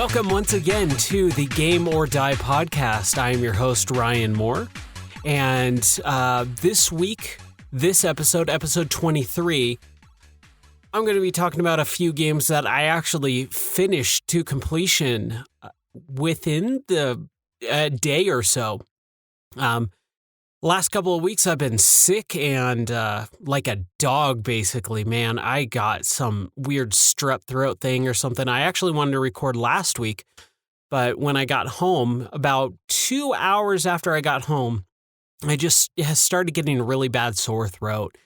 Welcome once again to the Game or Die podcast. I am your host, Ryan Moore. And this week, this episode 23, I'm going to be talking about a few games that I actually finished to completion within the day or so. Last couple of weeks, I've been sick and like a dog, basically. Man, I got some weird strep throat thing or something. I actually wanted to record last week, but when I got home, about 2 hours after I got home, I just started getting a really bad sore throat.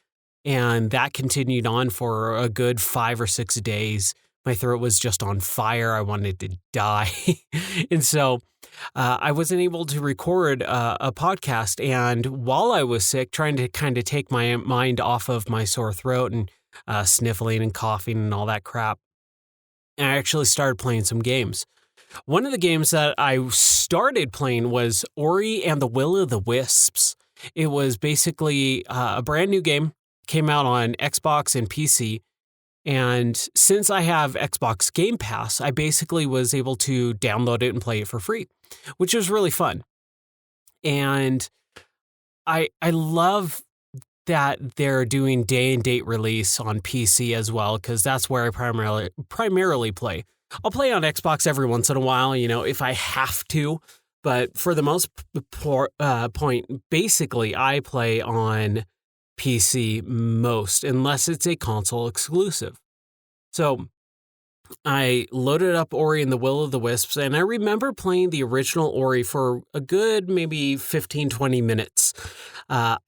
And that continued on for a good 5 or 6 days. My throat was just on fire. I wanted to die. And so I wasn't able to record a podcast. And while I was sick, trying to kind of take my mind off of my sore throat and sniffling and coughing and all that crap, I actually started playing some games. One of the games that I started playing was Ori and the Will of the Wisps. It was basically a brand new game, came out on Xbox and PC. And since I have Xbox Game Pass, I basically was able to download it and play it for free, which was really fun. And I love that they're doing day and date release on PC as well, because that's where I primarily play. I'll play on Xbox every once in a while, if I have to. But for the most point, basically, I play on PC most, unless it's a console exclusive. So I loaded up Ori and the Will of the Wisps, and I remember playing the original Ori for a good maybe 15-20 minutes. I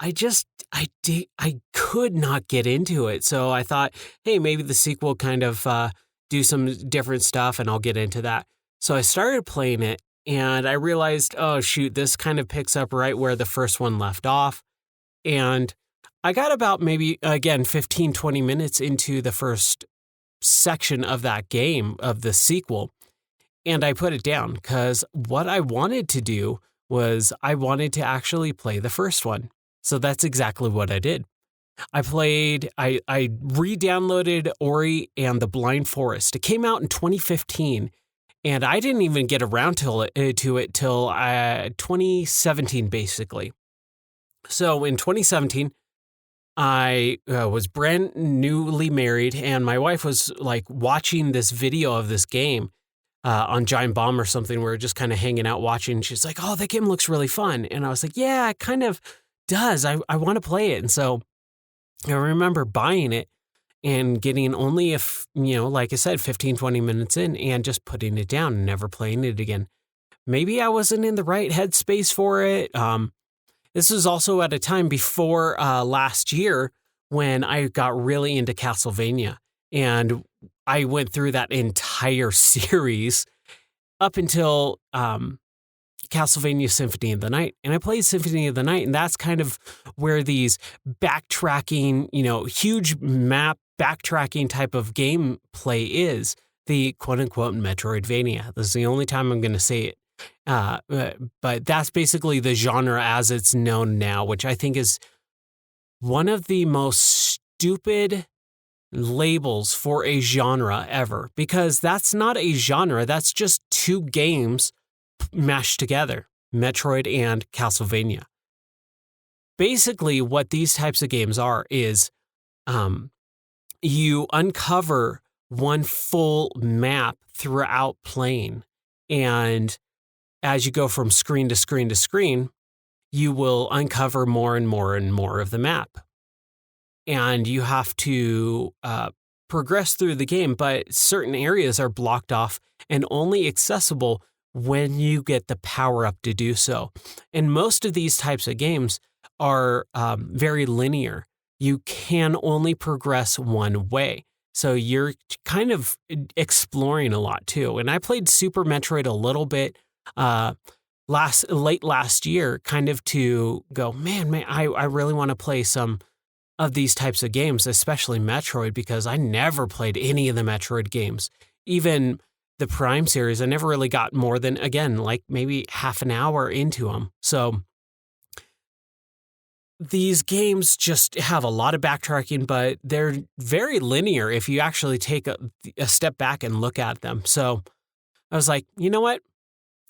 could not get into it. So I thought, hey, maybe the sequel kind of do some different stuff and I'll get into that. So I started playing it and I realized, oh shoot, this kind of picks up right where the first one left off. And I got about maybe, again, 15-20 minutes into the first section of that game, of the sequel, and I put it down because what I wanted to do was I wanted to actually play the first one. So that's exactly what I did. I re-downloaded Ori and the Blind Forest. It came out in 2015, and I didn't even get around to it till 2017, basically. So in 2017, I was brand newly married, and my wife was like watching this video of this game on Giant Bomb or something. We were just kind of hanging out watching. She's like, "Oh, that game looks really fun," and I was like, "Yeah, it kind of does. I want to play it." And so I remember buying it and getting only like I said, 15-20 minutes in, and just putting it down and never playing it again. Maybe I wasn't in the right headspace for it. This was also at a time before last year when I got really into Castlevania, and I went through that entire series up until Castlevania Symphony of the Night. And I played Symphony of the Night, and that's kind of where these backtracking, huge map backtracking type of gameplay is, the quote-unquote Metroidvania. This is the only time I'm going to say it. But that's basically the genre as it's known now, which I think is one of the most stupid labels for a genre ever, because that's not a genre. That's just two games mashed together, Metroid and Castlevania. Basically, what these types of games are is you uncover one full map throughout playing, and as you go from screen to screen to screen, you will uncover more and more and more of the map. And you have to progress through the game, but certain areas are blocked off and only accessible when you get the power up to do so. And most of these types of games are very linear. You can only progress one way. So you're kind of exploring a lot too. And I played Super Metroid a little bit late last year, kind of to go, man, I really want to play some of these types of games, especially Metroid, because I never played any of the Metroid games. Even the Prime series, I never really got more than, again, like maybe half an hour into them. So these games just have a lot of backtracking, but they're very linear if you actually take a step back and look at them. So I was like, you know what?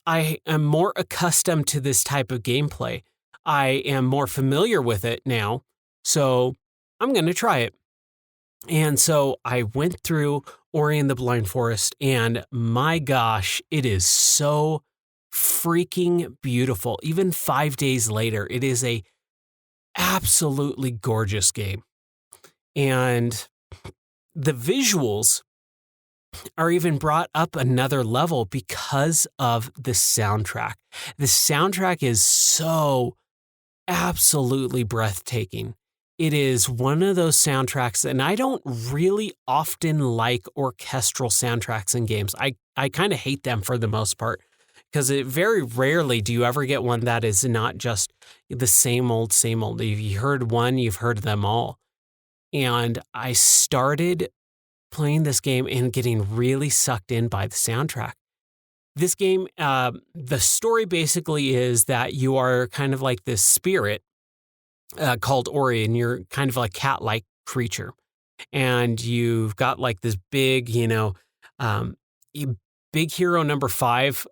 I am more accustomed to this type of gameplay. I am more familiar with it now. So I'm going to try it. And so I went through Ori and the Blind Forest, and my gosh, it is so freaking beautiful. Even 5 days later, it is a absolutely gorgeous game. And the visuals are even brought up another level because of the soundtrack. The soundtrack is so absolutely breathtaking. It is one of those soundtracks, and I don't really often like orchestral soundtracks in games. I kind of hate them for the most part because very rarely do you ever get one that is not just the same old, same old. If you heard one, you've heard them all. And I started playing this game and getting really sucked in by the soundtrack. This game, the story basically is that you are kind of like this spirit called Ori, and you're kind of a cat-like creature. And you've got like this big, um, big hero number 5,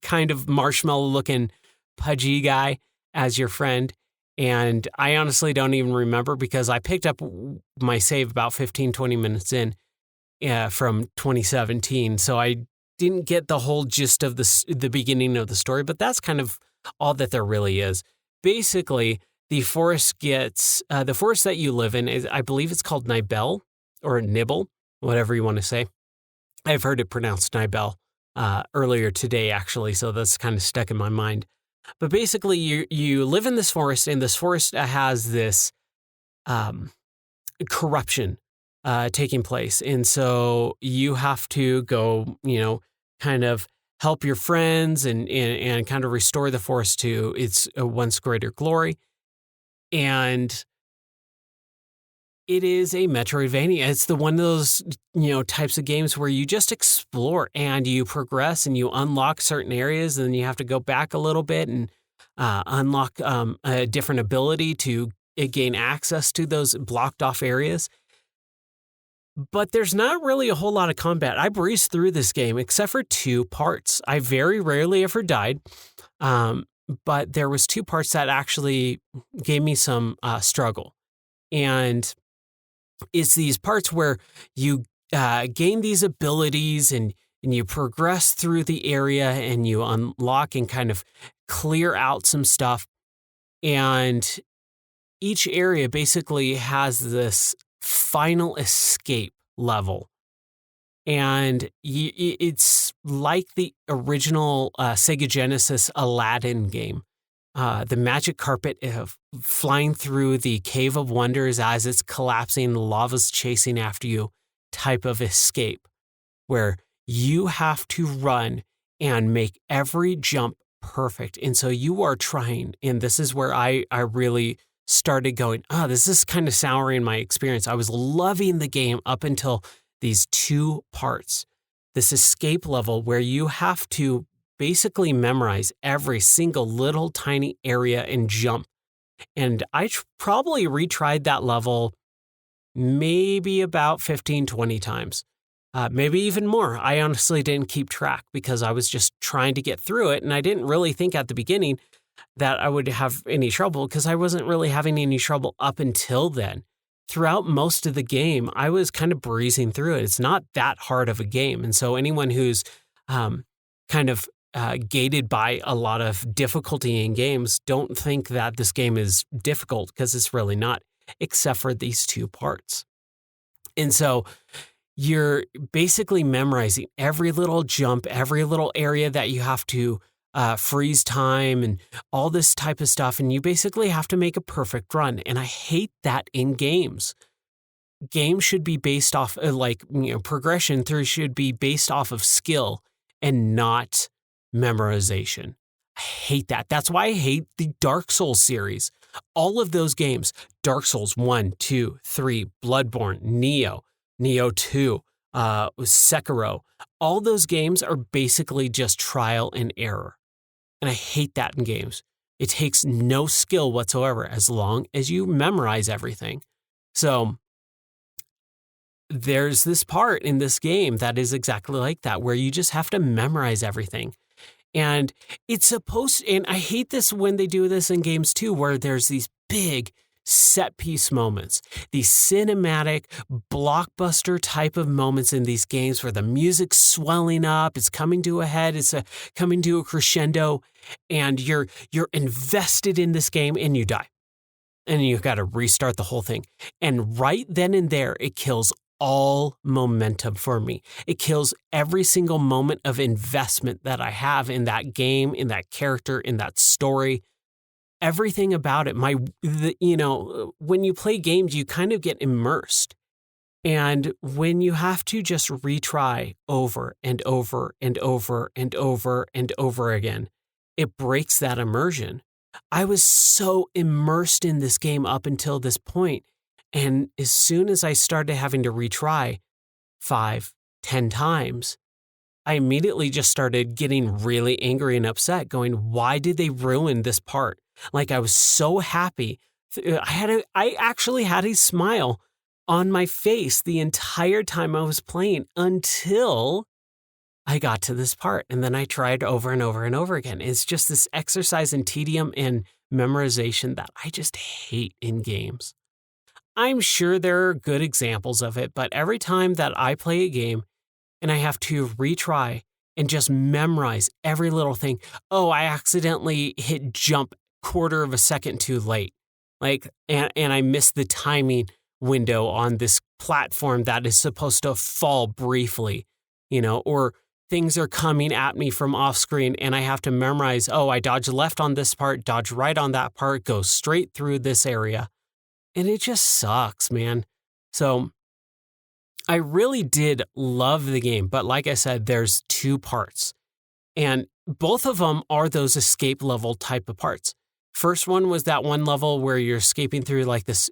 kind of marshmallow-looking pudgy guy as your friend. And I honestly don't even remember because I picked up my save about 15, 20 minutes in from 2017. So I didn't get the whole gist of the beginning of the story, but that's kind of all that there really is. Basically, the forest that you live in is, I believe it's called Nibel or Nibble, whatever you want to say. I've heard it pronounced Nibel earlier today, actually, so that's kind of stuck in my mind. But basically, you live in this forest, and this forest has this corruption taking place. And so you have to go, kind of help your friends and kind of restore the forest to its once greater glory. And it is a Metroidvania. It's the one of those, types of games where you just explore and you progress and you unlock certain areas, and then you have to go back a little bit and unlock a different ability to gain access to those blocked off areas. But there's not really a whole lot of combat. I breezed through this game except for 2 parts. I very rarely ever died, but there was 2 parts that actually gave me some struggle. And it's these parts where you gain these abilities and you progress through the area and you unlock and kind of clear out some stuff. And each area basically has this final escape level. And it's like the original Sega Genesis Aladdin game. The magic carpet flying through the Cave of Wonders as it's collapsing, the lava's chasing after you type of escape, where you have to run and make every jump perfect. And so you are trying, and this is where I really started going, this is kind of souring my experience. I was loving the game up until these 2 parts. This escape level where you have to basically memorize every single little tiny area and jump. And I probably retried that level maybe about 15, 20 times. Maybe even more. I honestly didn't keep track because I was just trying to get through it. And I didn't really think at the beginning that I would have any trouble because I wasn't really having any trouble up until then. Throughout most of the game, I was kind of breezing through it. It's not that hard of a game. And so anyone who's kind of gated by a lot of difficulty in games, don't think that this game is difficult because it's really not, except for these 2 parts. And so you're basically memorizing every little jump, every little area that you have to freeze time and all this type of stuff. And you basically have to make a perfect run. And I hate that in games. Games should be based off progression through should be based off of skill and not memorization. I hate that. That's why I hate the Dark Souls series. All of those games, Dark Souls 1, 2, 3, Bloodborne, Neo 2, Sekiro, all those games are basically just trial and error. And I hate that in games. It takes no skill whatsoever as long as you memorize everything. So there's this part in this game that is exactly like that, where you just have to memorize everything. And it's supposed, and I hate this when they do this in games too, where there's these big set piece moments, these cinematic blockbuster type of moments in these games where the music's swelling up, it's coming to a head, coming to a crescendo, and you're invested in this game and you die. And you've got to restart the whole thing. And right then and there, it kills all momentum for me. It kills every single moment of investment that I have in that game, in that character, in that story. Everything about it. When you play games, you kind of get immersed. And when you have to just retry over and over and over and over and over again, it breaks that immersion. I was so immersed in this game up until this point. And as soon as I started having to retry 5, 10 times, I immediately just started getting really angry and upset, going, why did they ruin this part? Like, I was so happy. I actually had a smile on my face the entire time I was playing until I got to this part. And then I tried over and over and over again. It's just this exercise in tedium and memorization that I just hate in games. I'm sure there are good examples of it, but every time that I play a game and I have to retry and just memorize every little thing, I accidentally hit jump quarter of a second too late. And I missed the timing window on this platform that is supposed to fall briefly, or things are coming at me from off screen and I have to memorize, I dodge left on this part, dodge right on that part, go straight through this area. And it just sucks, man. So I really did love the game. But like I said, there's 2 parts. And both of them are those escape level type of parts. First one was that one level where you're escaping through like this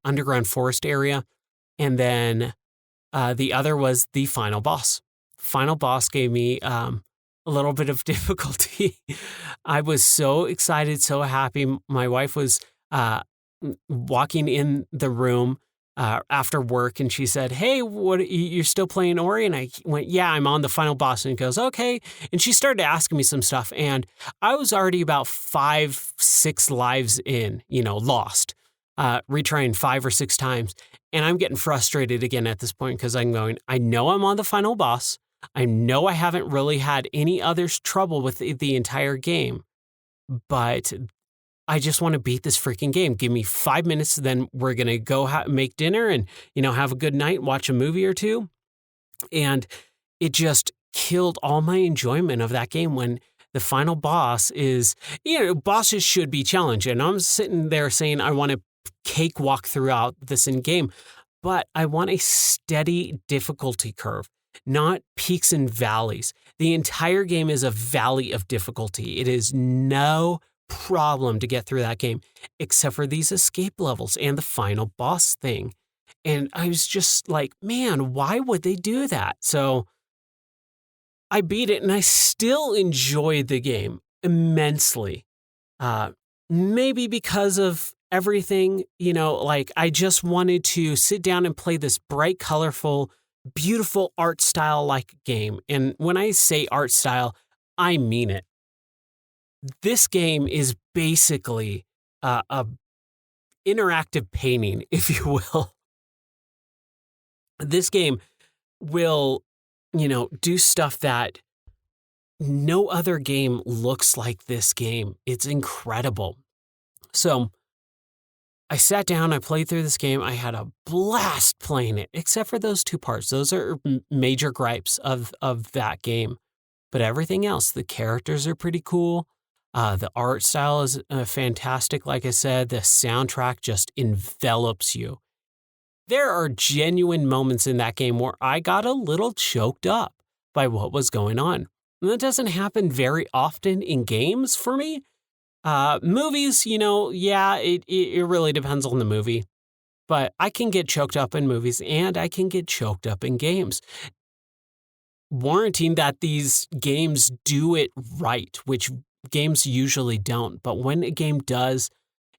underground forest area. And then the other was the final boss. Final boss gave me a little bit of difficulty. I was so excited, so happy. My wife was walking in the room after work and she said, hey, what, you're still playing Ori? And I went, yeah, I'm on the final boss. And he goes, okay. And she started asking me some stuff. And I was already about 5, 6 lives in, lost, retrying 5 or 6 times. And I'm getting frustrated again at this point because I'm going, I know I'm on the final boss. I know I haven't really had any other trouble with the entire game, but I just want to beat this freaking game. Give me 5 minutes, then we're going to go make dinner and, have a good night, watch a movie or 2. And it just killed all my enjoyment of that game when the final boss is, bosses should be challenged. And I'm sitting there saying I want to cakewalk throughout this in game, but I want a steady difficulty curve, not peaks and valleys. The entire game is a valley of difficulty. It is no problem to get through that game, except for these escape levels and the final boss thing. And I was just like, man, why would they do that? So I beat it and I still enjoyed the game immensely. Maybe because of everything, I just wanted to sit down and play this bright, colorful, beautiful art style like game. And when I say art style, I mean it. This game is basically a interactive painting, if you will. This game will, do stuff that no other game looks like this game. It's incredible. So I sat down, I played through this game. I had a blast playing it, except for those 2 parts. Those are major gripes of that game. But everything else, the characters are pretty cool. The art style is fantastic. Like I said, the soundtrack just envelops you. There are genuine moments in that game where I got a little choked up by what was going on. And that doesn't happen very often in games for me. Movies, it really depends on the movie. But I can get choked up in movies and I can get choked up in games. Warranting that these games do it right, which games usually don't. But when a game does,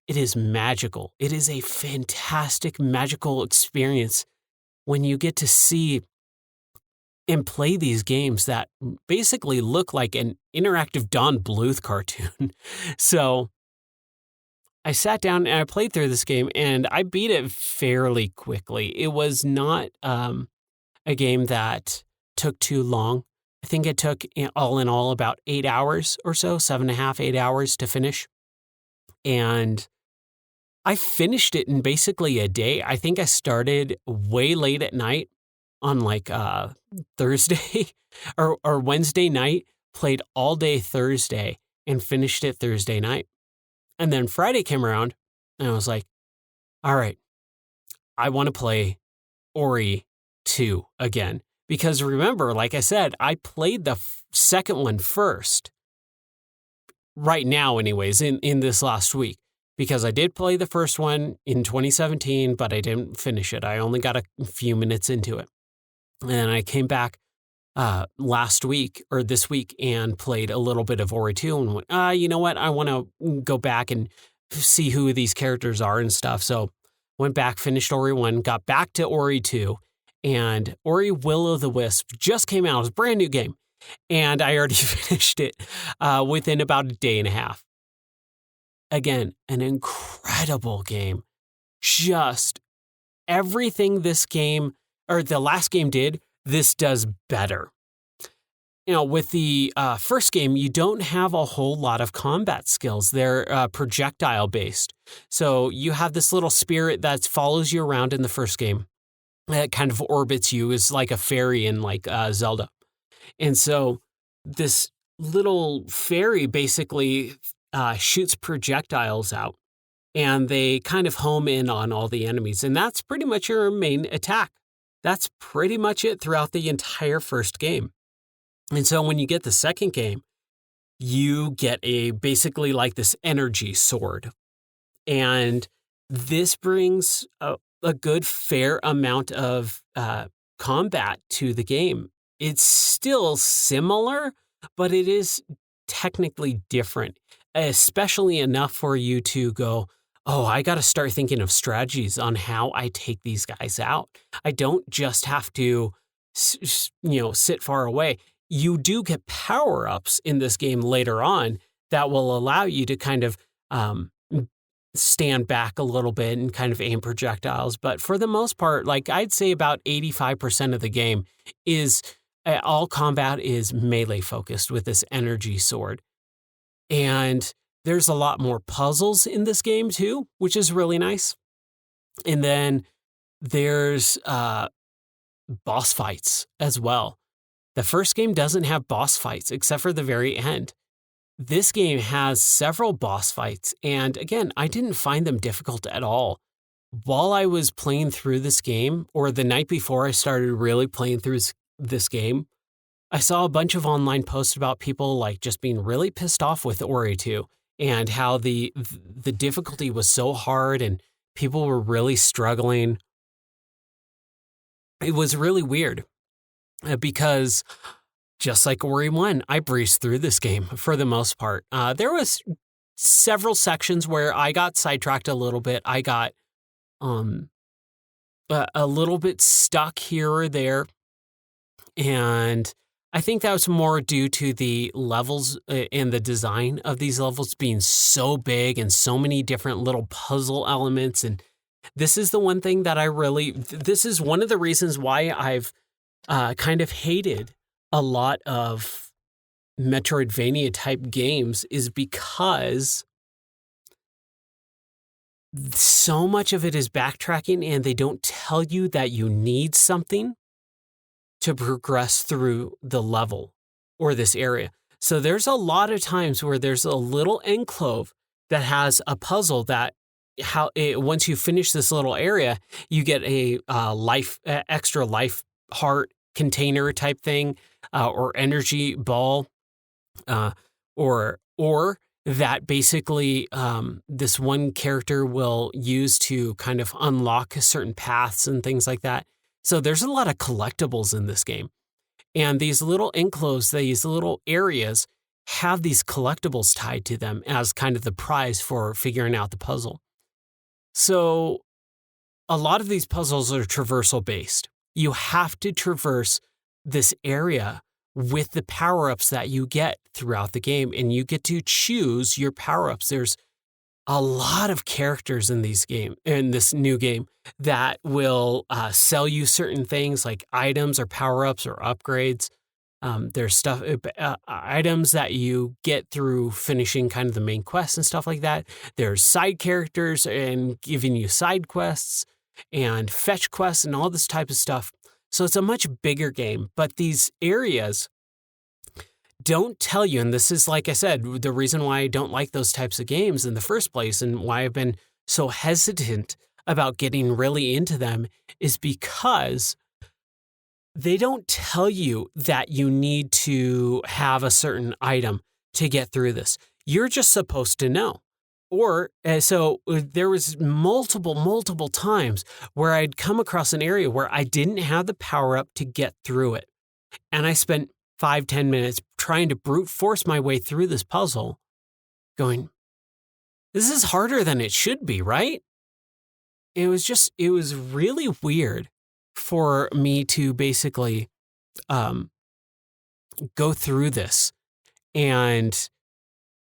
it is magical. It is a fantastic, magical experience when you get to see and play these games that basically look like an interactive Don Bluth cartoon. So I sat down and I played through this game and I beat it fairly quickly. It was not a game that took too long. I think it took all in all about 8 hours or so, 7.5, 8 hours to finish. And I finished it in basically a day. I think I started way late at night on like Thursday or Wednesday night, played all day Thursday and finished it Thursday night. And then Friday came around and I was like, all right, I want to play Ori 2 again. Because remember, like I said, I played the second one first. Right now, anyways, in this last week. Because I did play the first one in 2017, but I didn't finish it. I only got a few minutes into it. And I came back last week or this week and played a little bit of Ori 2 and went, you know what? I want to go back and see who these characters are and stuff. So went back, finished Ori 1, got back to Ori 2, and Ori Will-O-the-Wisp just came out. It was a brand new game. And I already finished it within about a day and a half. Again, an incredible game. Just everything this game, or the last game did, this does better. With the first game, you don't have a whole lot of combat skills. They're projectile based. So you have this little spirit that follows you around in the first game. It kind of orbits you as like a fairy in like Zelda. And so this little fairy basically shoots projectiles out and they kind of home in on all the enemies. And that's pretty much your main attack. That's pretty much it throughout the entire first game. And so when you get the second game, you get basically like this energy sword. And this brings a good fair amount of combat to the game. It's still similar, but it is technically different, especially enough for you to go, oh, I got to start thinking of strategies on how I take these guys out. I don't just have to, sit far away. You do get power-ups in this game later on that will allow you to kind of stand back a little bit and kind of aim projectiles. But for the most part, like I'd say about 85% of the game is all combat is melee focused with this energy sword. And there's a lot more puzzles in this game too, which is really nice. And then there's boss fights as well. The first game doesn't have boss fights except for the very end. This game has several boss fights, and again, I didn't find them difficult at all. While I was playing through this game, or the night before I started really playing through this game, I saw a bunch of online posts about people like just being really pissed off with Ori 2 and how the difficulty was so hard and people were really struggling. It was really weird because just like Ori 1, I breezed through this game for the most part. There was several sections where I got sidetracked a little bit. I got a little bit stuck here or there. And I think that was more due to the levels and the design of these levels being so big and so many different little puzzle elements. And this is the one thing that this is one of the reasons why I've kind of hated a lot of Metroidvania type games, is because so much of it is backtracking and they don't tell you that you need something to progress through the level or this area. So there's a lot of times where there's a little enclave that has a puzzle that once you finish this little area, you get a extra life heart container type thing, or energy ball, or that basically this one character will use to kind of unlock certain paths and things like that. So there's a lot of collectibles in this game. And these little enclaves, these little areas have these collectibles tied to them as kind of the prize for figuring out the puzzle. So a lot of these puzzles are traversal based. you have to traverse this area with the power-ups that you get throughout the game, and you get to choose your power-ups. There's a lot of characters in this new game that will sell you certain things like items or power-ups or upgrades. There's items that you get through finishing kind of the main quest and stuff like that. There's side characters and giving you side quests and fetch quests and all this type of stuff. So it's a much bigger game, but these areas don't tell you, and this is, like I said, the reason why I don't like those types of games in the first place and why I've been so hesitant about getting really into them is because they don't tell you that you need to have a certain item to get through this. You're just supposed to know. Or so there was multiple times where I'd come across an area where I didn't have the power up to get through it. And I spent 5-10 minutes trying to brute force my way through this puzzle, going, this is harder than it should be, right? It was really weird for me to basically go through this and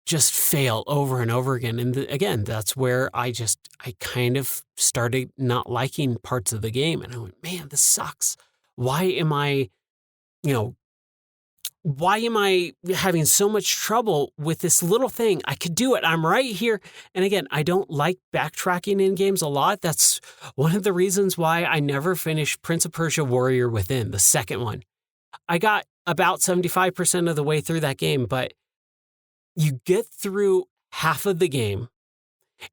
just fail over and over again. And again, that's where I kind of started not liking parts of the game. And I went, man, this sucks. Why am I having so much trouble with this little thing? I could do it. I'm right here. And again, I don't like backtracking in games a lot. That's one of the reasons why I never finished Prince of Persia Warrior Within, the second one. I got about 75% of the way through that game, but you get through half of the game,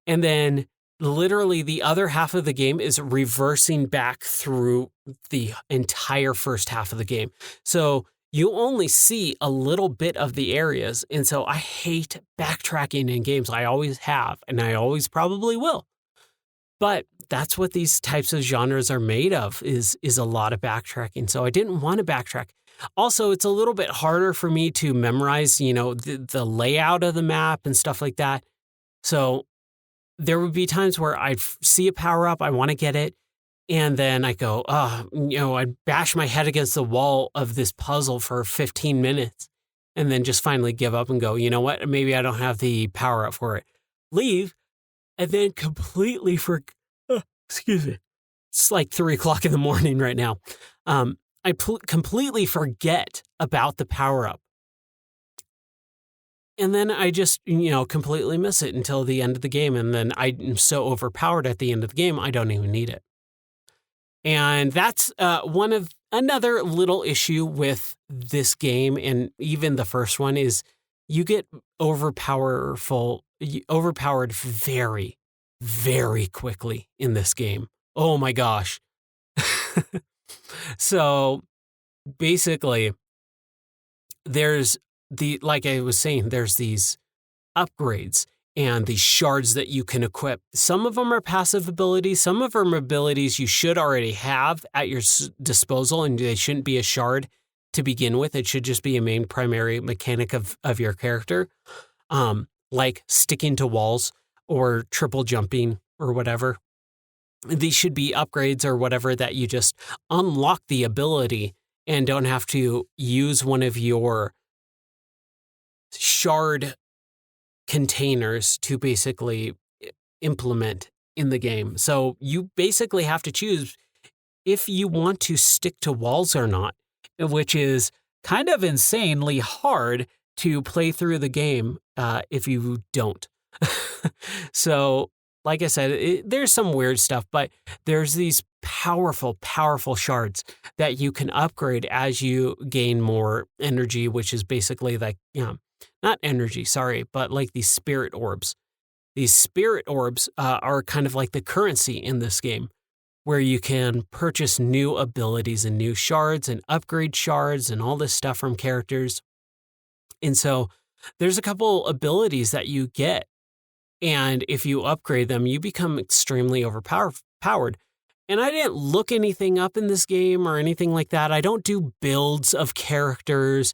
and then literally the other half of the game is reversing back through the entire first half of the game. So you only see a little bit of the areas. And so I hate backtracking in games. I always have, and I always probably will. But that's what these types of genres are made of, is a lot of backtracking. So I didn't want to backtrack. Also, it's a little bit harder for me to memorize, the layout of the map and stuff like that. So there would be times where I'd see a power up, I want to get it, and then I go, I'd bash my head against the wall of this puzzle for 15 minutes and then just finally give up and go, you know what, maybe I don't have the power up for it. Leave, and then completely excuse me. It's like 3:00 in the morning right now. I completely forget about the power up. And then I just, completely miss it until the end of the game. And then I'm so overpowered at the end of the game, I don't even need it. And that's another little issue with this game, and even the first one, is you get overpowered very, very quickly in this game. Oh my gosh. So basically, like I was saying, there's these upgrades and these shards that you can equip. Some of them are passive abilities. Some of them are abilities you should already have at your disposal, and they shouldn't be a shard to begin with. It should just be a main primary mechanic of your character, like sticking to walls or triple jumping or whatever. These should be upgrades or whatever that you just unlock the ability and don't have to use one of your shard containers to basically implement in the game. So you basically have to choose if you want to stick to walls or not, which is kind of insanely hard to play through the game if you don't. So, like I said, there's some weird stuff, but there's these powerful shards that you can upgrade as you gain more energy, which is basically like, not energy, sorry, but like these spirit orbs. These spirit orbs are kind of like the currency in this game, where you can purchase new abilities and new shards and upgrade shards and all this stuff from characters. And so there's a couple abilities that you get, and if you upgrade them, you become extremely overpowered. And I didn't look anything up in this game or anything like that. I don't do builds of characters.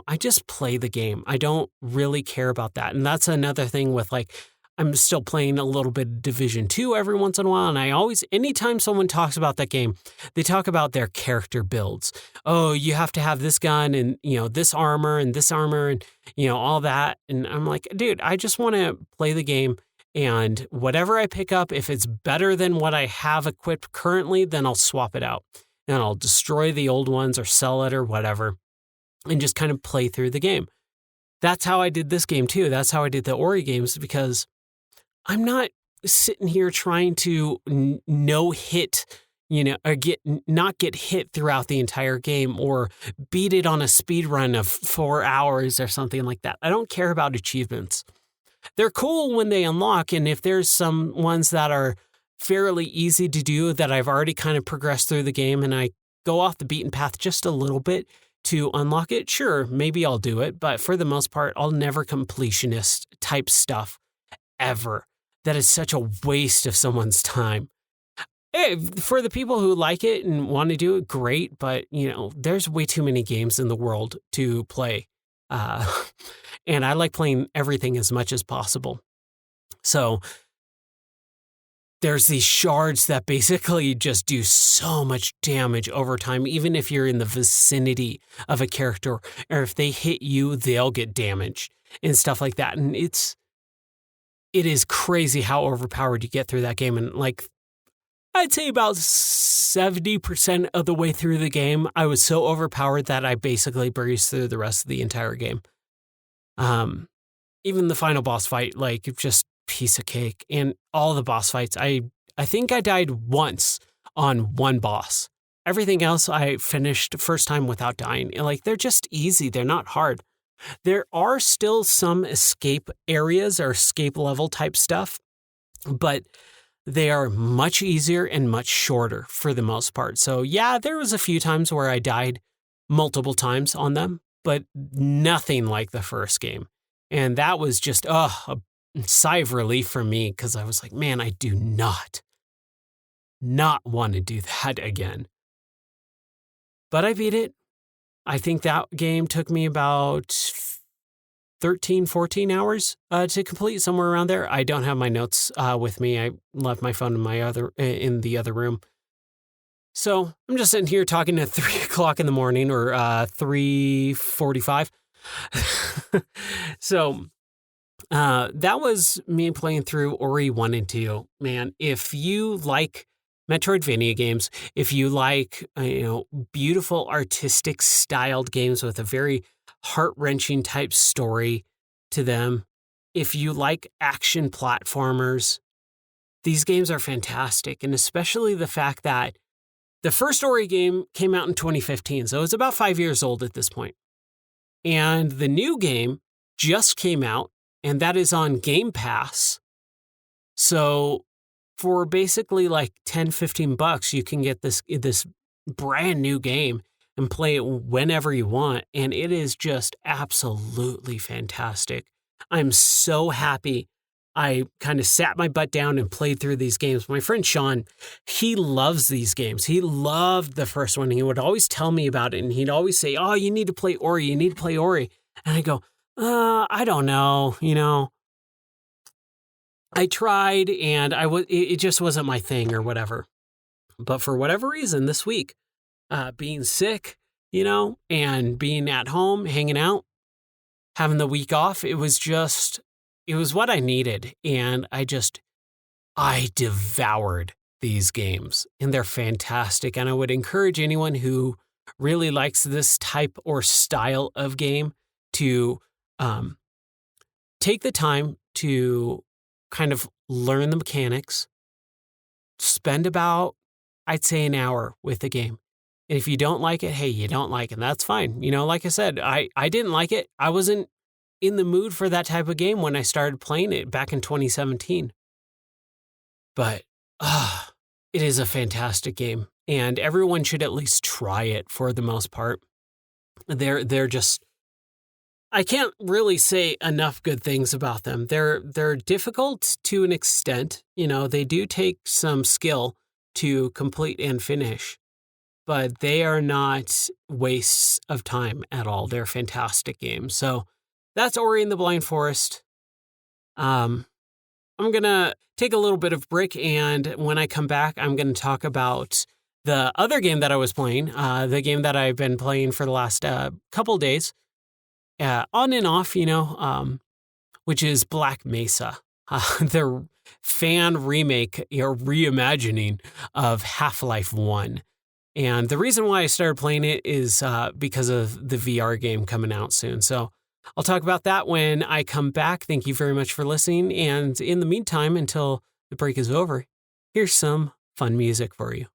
I just play the game. I don't really care about that. And that's another thing with, like, I'm still playing a little bit of Division 2 every once in a while. And anytime someone talks about that game, they talk about their character builds. Oh, you have to have this gun and, this armor and, all that. And I'm like, dude, I just want to play the game. And whatever I pick up, if it's better than what I have equipped currently, then I'll swap it out. And I'll destroy the old ones or sell it or whatever and just kind of play through the game. That's how I did this game too. That's how I did the Ori games, because I'm not sitting here trying to no hit, or not get hit throughout the entire game or beat it on a speed run of 4 hours or something like that. I don't care about achievements. They're cool when they unlock, and if there's some ones that are fairly easy to do that I've already kind of progressed through the game and I go off the beaten path just a little bit to unlock it, sure, maybe I'll do it. But for the most part, I'll never completionist type stuff ever. That is such a waste of someone's time. For the people who like it and want to do it, great. But, there's way too many games in the world to play. And I like playing everything as much as possible. So there's these shards that basically just do so much damage over time, even if you're in the vicinity of a character, or if they hit you, they'll get damaged and stuff like that. And it is crazy how overpowered you get through that game. And I'd say about 70% of the way through the game, I was so overpowered that I basically breezed through the rest of the entire game. Even the final boss fight, just piece of cake. And all the boss fights, I think I died once on one boss. Everything else I finished first time without dying. They're just easy. They're not hard. There are still some escape areas or escape level type stuff, but they are much easier and much shorter for the most part. So yeah, there was a few times where I died multiple times on them, but nothing like the first game. And that was just a sigh of relief for me, because I was like, man, I do not want to do that again. But I beat it. I think that game took me about 13, 14 hours to complete, somewhere around there. I don't have my notes with me. I left my phone in the other room. So I'm just sitting here talking at 3 o'clock in the morning, or 3:45. So that was me playing through Ori 1 and 2. Man, if you like Metroidvania games, if you like, beautiful artistic styled games with a very heart-wrenching type story to them, if you like action platformers, these games are fantastic. And especially the fact that the first Ori game came out in 2015, so it's about 5 years old at this point. And the new game just came out, and that is on Game Pass. So for basically $10-15, you can get this brand new game and play it whenever you want. And it is just absolutely fantastic. I'm so happy I kind of sat my butt down and played through these games. My friend Sean, he loves these games. He loved the first one. He would always tell me about it, and he'd always say, oh, you need to play Ori. You need to play Ori. And I go, I don't know. I tried, and it just wasn't my thing or whatever. But for whatever reason, this week, being sick, and being at home, hanging out, having the week off, it was what I needed. And I devoured these games, and they're fantastic. And I would encourage anyone who really likes this type or style of game to take the time to kind of learn the mechanics, spend about, I'd say, an hour with the game. And if you don't like it, hey, you don't like it. And that's fine. Like I said, I didn't like it. I wasn't in the mood for that type of game when I started playing it back in 2017. But it is a fantastic game, and everyone should at least try it for the most part. They're just, I can't really say enough good things about them. They're difficult to an extent. They do take some skill to complete and finish, but they are not wastes of time at all. They're fantastic games. So that's Ori and the Blind Forest. I'm going to take a little bit of break, and when I come back, I'm going to talk about the other game that I was playing, the game that I've been playing for the last couple days, on and off, which is Black Mesa, the fan remake or reimagining of Half-Life 1. And the reason why I started playing it is because of the VR game coming out soon. So I'll talk about that when I come back. Thank you very much for listening. And in the meantime, until the break is over, here's some fun music for you.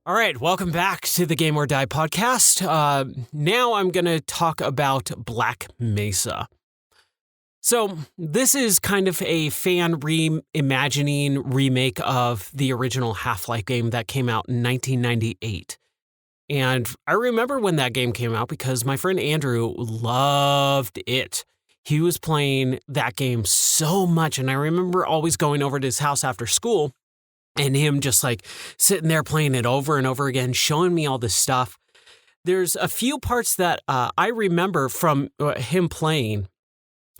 All right, welcome back to the Game or Die podcast. Now I'm going to talk about Black Mesa. So this is kind of a fan reimagining remake of the original Half-Life game that came out in 1998. And I remember when that game came out because my friend Andrew loved it. He was playing that game so much, and I remember always going over to his house after school and him just like sitting there playing it over and over again, showing me all this stuff. There's a few parts that I remember from him playing,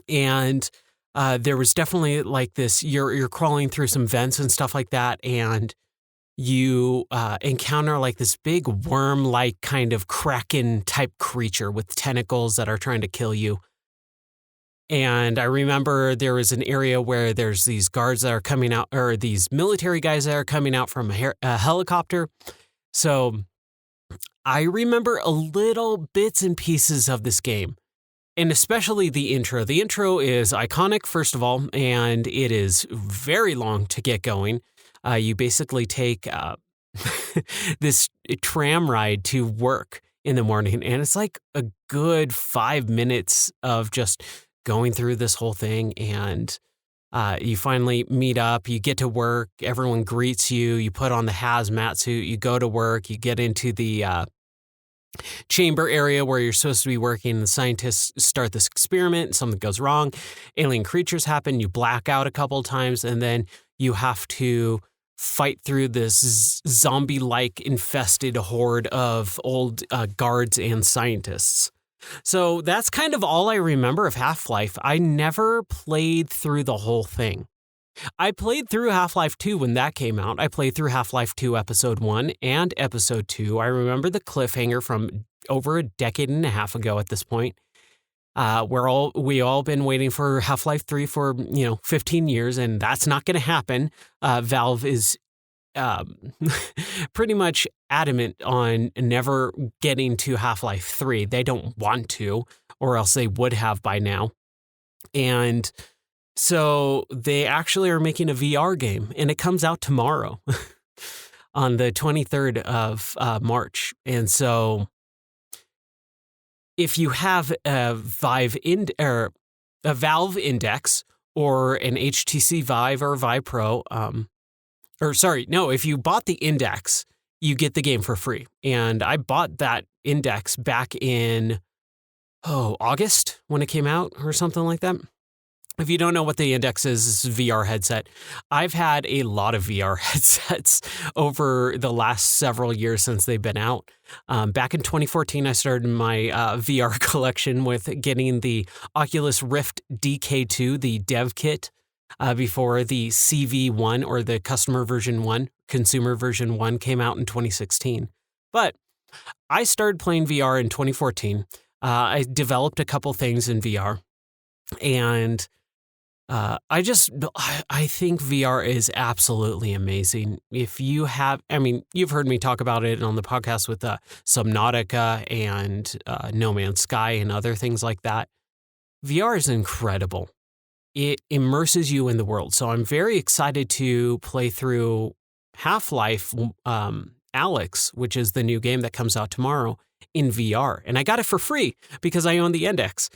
and there was definitely like this, you're crawling through some vents and stuff like that, and you encounter like this big worm-like kind of kraken-type creature with tentacles that are trying to kill you. And I remember there was an area where there's these guards that are coming out, or these military guys that are coming out from a helicopter. So I remember a little bits and pieces of this game, and especially the intro. The intro is iconic, first of all, and it is very long to get going. You basically take this tram ride to work in the morning, and it's like a good 5 minutes of just going through this whole thing. And You finally meet up, you get to work, everyone greets you, you put on the hazmat suit, you go to work, you get into the chamber area where you're supposed to be working. The scientists start this experiment, something goes wrong, alien creatures happen, you black out a couple of times, and then you have to fight through this zombie-like infested horde of old guards and scientists. So that's kind of all I remember of Half-Life. I never played through the whole thing. I played through Half-Life 2 when that came out. I played through Half-Life 2 Episode 1 and Episode 2. I remember the cliffhanger from over a decade and a half ago at this point. We all been waiting for Half-Life 3 for 15 years, and that's not going to happen. Valve is pretty much adamant on never getting to Half-Life 3. They don't want to, or else they would have by now. And so they actually are making a VR game, and it comes out tomorrow on the 23rd of March. And so if you have a Valve Index or an HTC Vive or Vive Pro, if you bought the Index, you get the game for free. And I bought that Index back in, August when it came out or something like that. If you don't know what the Index is, it's a VR headset. I've had a lot of VR headsets over the last several years since they've been out. Back in 2014, I started my VR collection with getting the Oculus Rift DK2, the dev kit, before the CV1 or the customer version 1, consumer version 1 came out in 2016. But I started playing VR in 2014. I developed a couple things in VR, and I think VR is absolutely amazing. If you have, you've heard me talk about it on the podcast with Subnautica and No Man's Sky and other things like that. VR is incredible. It immerses you in the world. So I'm very excited to play through Half-Life Alyx, which is the new game that comes out tomorrow, in VR. And I got it for free because I own the Index.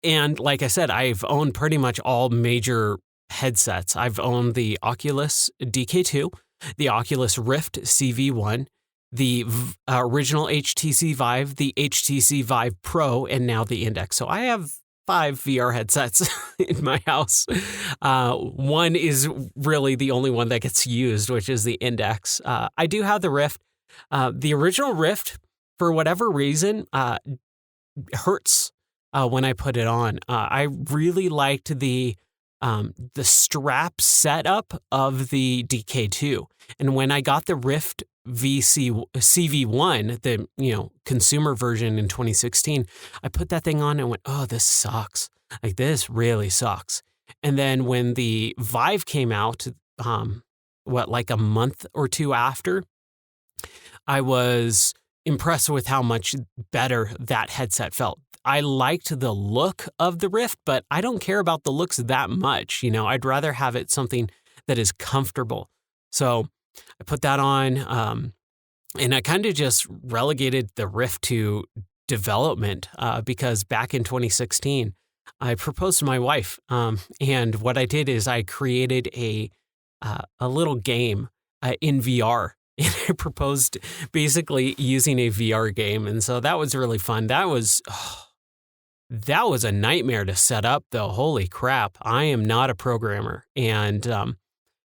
And like I said, I've owned pretty much all major headsets. I've owned the Oculus DK2, the Oculus Rift CV1, the original HTC Vive, the HTC Vive Pro, and now the Index. So I have 5 VR headsets in my house. One is really the only one that gets used, which is the Index. I do have the Rift. The original Rift, for whatever reason, hurts when I put it on. I really liked the strap setup of the DK2, and when I got the Rift CV1, the consumer version in 2016, I put that thing on and went, oh, this sucks. Like, this really sucks. And then when the Vive came out, like a month or two after, I was impressed with how much better that headset felt. I liked the look of the Rift, but I don't care about the looks that much. I'd rather have it something that is comfortable. So I put that on, and I kind of just relegated the Rift to development because back in 2016, I proposed to my wife, and what I did is I created a little game in VR. And I proposed basically using a VR game, and so that was really fun. That was a nightmare to set up, though. Holy crap! I am not a programmer, and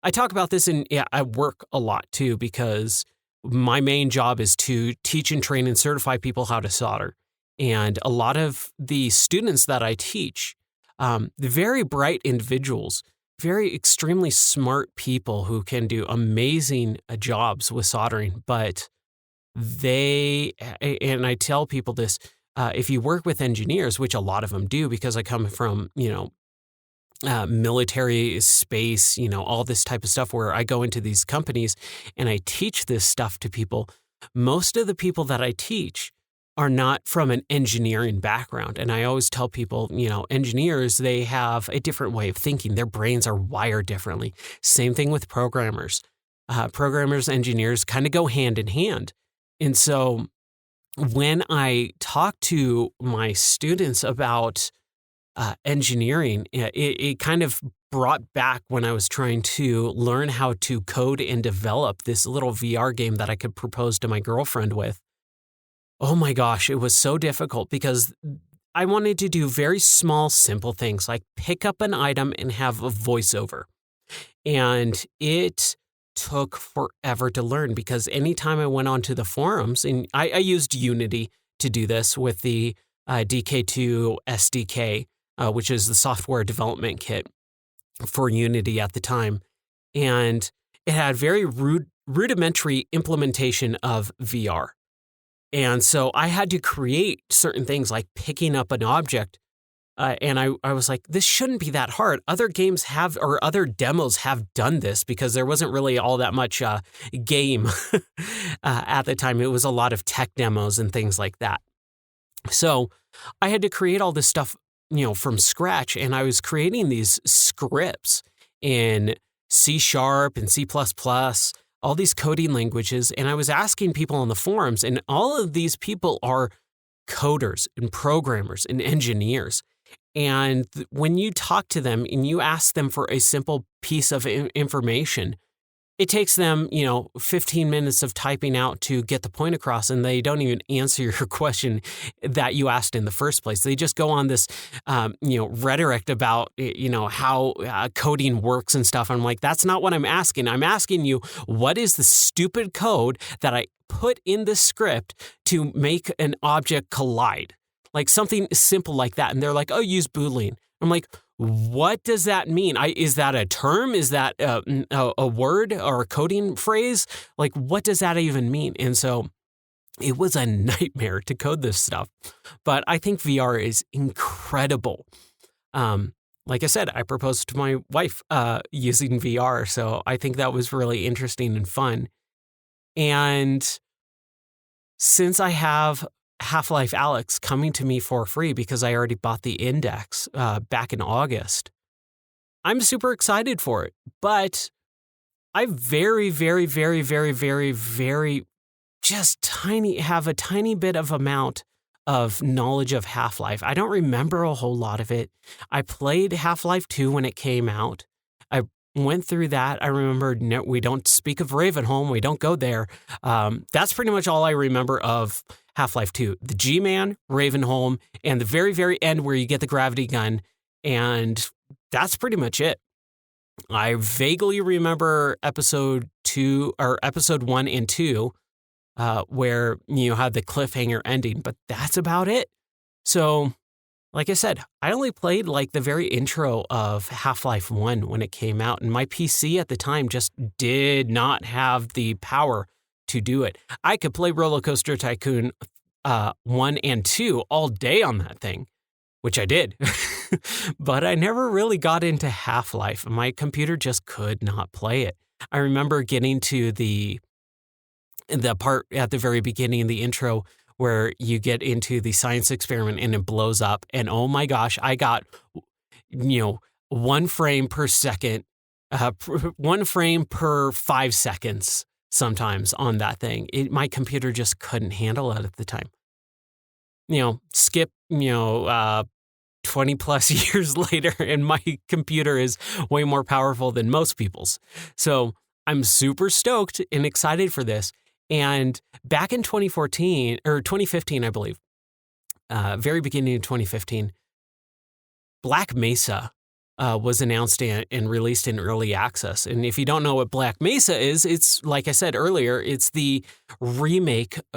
I talk about this at work a lot too, because my main job is to teach and train and certify people how to solder. And a lot of the students that I teach, very bright individuals, very extremely smart people who can do amazing jobs with soldering. But and I tell people this, if you work with engineers, which a lot of them do, because I come from, military space, all this type of stuff where I go into these companies and I teach this stuff to people. Most of the people that I teach are not from an engineering background. And I always tell people, engineers, they have a different way of thinking. Their brains are wired differently. Same thing with programmers. Programmers, engineers kind of go hand in hand. And so when I talk to my students about engineering, it kind of brought back when I was trying to learn how to code and develop this little VR game that I could propose to my girlfriend with. Oh my gosh, it was so difficult because I wanted to do very small, simple things like pick up an item and have a voiceover. And it took forever to learn because anytime I went onto the forums, and I used Unity to do this with the DK2 SDK, which is the software development kit for Unity at the time. And it had very rudimentary implementation of VR. And so I had to create certain things like picking up an object. And I was like, this shouldn't be that hard. Other games have, or other demos have done this because there wasn't really all that much game at the time. It was a lot of tech demos and things like that. So I had to create all this stuff, from scratch. And I was creating these scripts in C# and C++, all these coding languages. And I was asking people on the forums, and all of these people are coders and programmers and engineers. And when you talk to them and you ask them for a simple piece of information, it takes them, 15 minutes of typing out to get the point across, and they don't even answer your question that you asked in the first place. They just go on this, rhetoric about, how coding works and stuff. I'm like, that's not what I'm asking. I'm asking you, what is the stupid code that I put in the script to make an object collide? Like something simple like that. And they're like, oh, use Boolean. I'm like, what does that mean? Is that a term? Is that a word or a coding phrase? Like, what does that even mean? And so it was a nightmare to code this stuff. But I think VR is incredible. Like I said, I proposed to my wife using VR. So I think that was really interesting and fun. And since I have Half-Life Alyx coming to me for free because I already bought the index back in August, I'm super excited for it. But I very, very, very, very, very, very have a tiny bit of amount of knowledge of Half-Life. I don't remember a whole lot of it. I played Half-Life 2 when it came out. I went through that. I remember we don't speak of Ravenholm. We don't go there. That's pretty much all I remember of Half-Life 2. The G-Man, Ravenholm, and the very, very end where you get the gravity gun. And that's pretty much it. I vaguely remember episode 1 and 2, where you had the cliffhanger ending, but that's about it. So, like I said, I only played like the very intro of Half-Life 1 when it came out, and my PC at the time just did not have the power to do it. I could play Roller Coaster Tycoon 1 and 2 all day on that thing, which I did. But I never really got into Half-Life. My computer just could not play it. I remember getting to the part at the very beginning, the intro, where you get into the science experiment and it blows up. And oh my gosh, I got, 1 frame per second, 1 frame per 5 seconds sometimes on that thing. My computer just couldn't handle it at the time. Skip, 20 plus years later, and my computer is way more powerful than most people's. So I'm super stoked and excited for this. And back in 2015, I believe, very beginning of 2015, Black Mesa was announced and released in early access. And if you don't know what Black Mesa is, it's, like I said earlier, it's the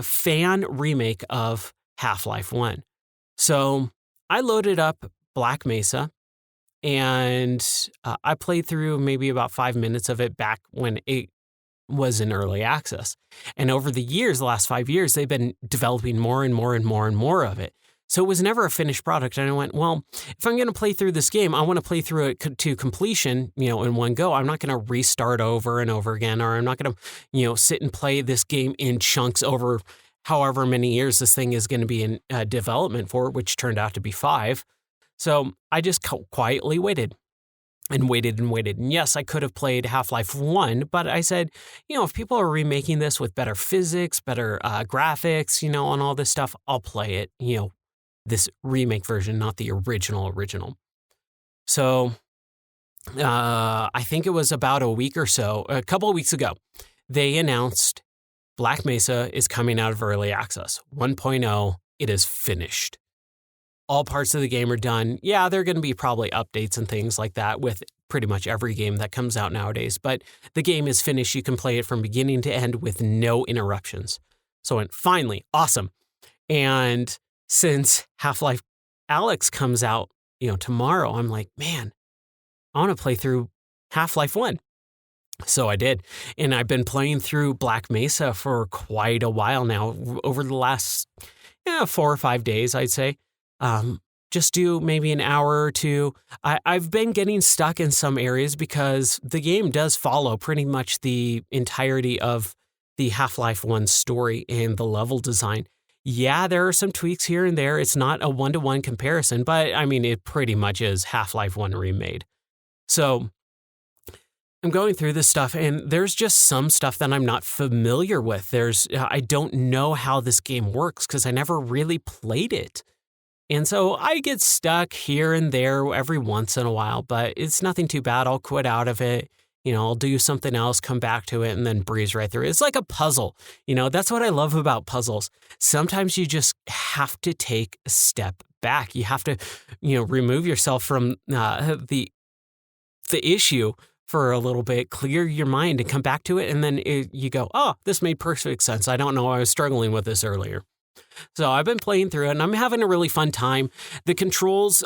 fan remake of Half-Life 1. So I loaded up Black Mesa, and I played through maybe about 5 minutes of it back when it was in early access. And over the years, the last 5 years, they've been developing more and more and more and more of it. So it was never a finished product. And I went, well, if I'm going to play through this game, I want to play through it to completion, in one go. I'm not going to restart over and over again, or I'm not going to, sit and play this game in chunks over however many years this thing is going to be in development for, which turned out to be 5. So I just quietly waited. And waited and waited. And yes, I could have played Half-Life 1, but I said, if people are remaking this with better physics, better graphics, and all this stuff, I'll play it, this remake version, not the original. So I think it was about a couple of weeks ago, they announced Black Mesa is coming out of early access. 1.0, it is finished. All parts of the game are done. Yeah, there are going to be probably updates and things like that with pretty much every game that comes out nowadays, but the game is finished. You can play it from beginning to end with no interruptions. So I went, finally, awesome. And since Half-Life Alyx comes out, tomorrow, I'm like, man, I want to play through Half-Life 1. So I did. And I've been playing through Black Mesa for quite a while now, over the last 4 or 5 days, I'd say. Just do maybe an hour or two. I've been getting stuck in some areas because the game does follow pretty much the entirety of the Half-Life 1 story and the level design. Yeah, there are some tweaks here and there. It's not a one-to-one comparison, but I mean, it pretty much is Half-Life 1 remade. So I'm going through this stuff and there's just some stuff that I'm not familiar with. I don't know how this game works because I never really played it. And so I get stuck here and there every once in a while, but it's nothing too bad. I'll quit out of it. I'll do something else, come back to it, and then breeze right through it. It's like a puzzle. That's what I love about puzzles. Sometimes you just have to take a step back. You have to, remove yourself from the issue for a little bit, clear your mind and come back to it. And then you go, oh, this made perfect sense. I don't know. I was struggling with this earlier. So I've been playing through it and I'm having a really fun time. The controls,